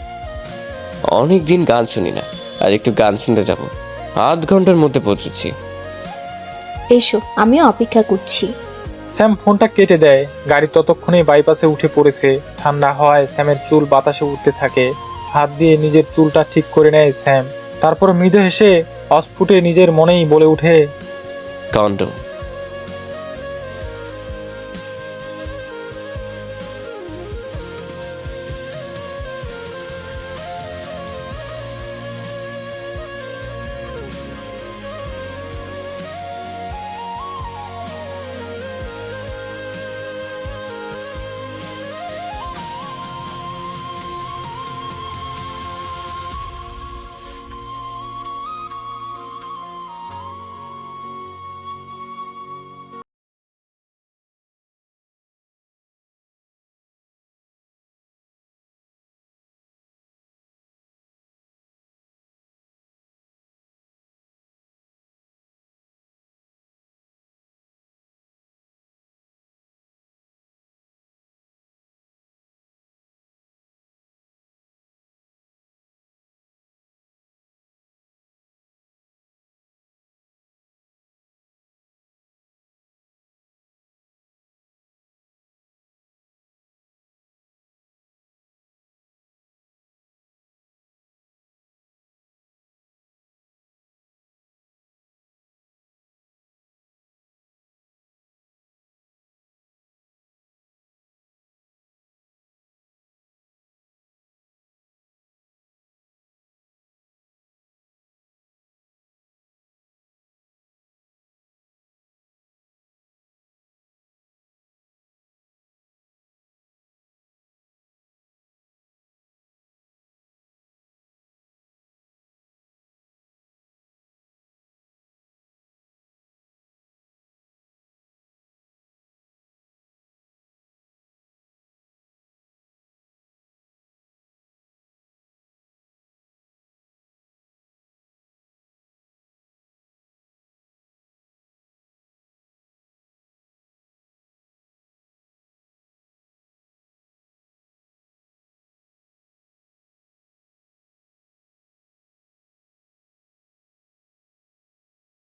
অনেক দিন গান শুনি না, আর একটু গান শুনতে যাব। 8 ঘন্টার মধ্যে পৌঁছচ্ছি। এসো, আমিও অপেক্ষা করছি। স্যাম ফোনটা কেটে দেয়। গাড়ি ততক্ষণে বাইপাসে উঠে পড়েছে। ঠান্ডা হওয়ায় স্যামের চুল বাতাসে উঠতে থাকে। হাত দিয়ে নিজের চুলটা ঠিক করে নেয় স্যাম। তারপর মৃদু হেসে অস্ফুটে নিজের মনেই বলে ওঠে, কন্ডম।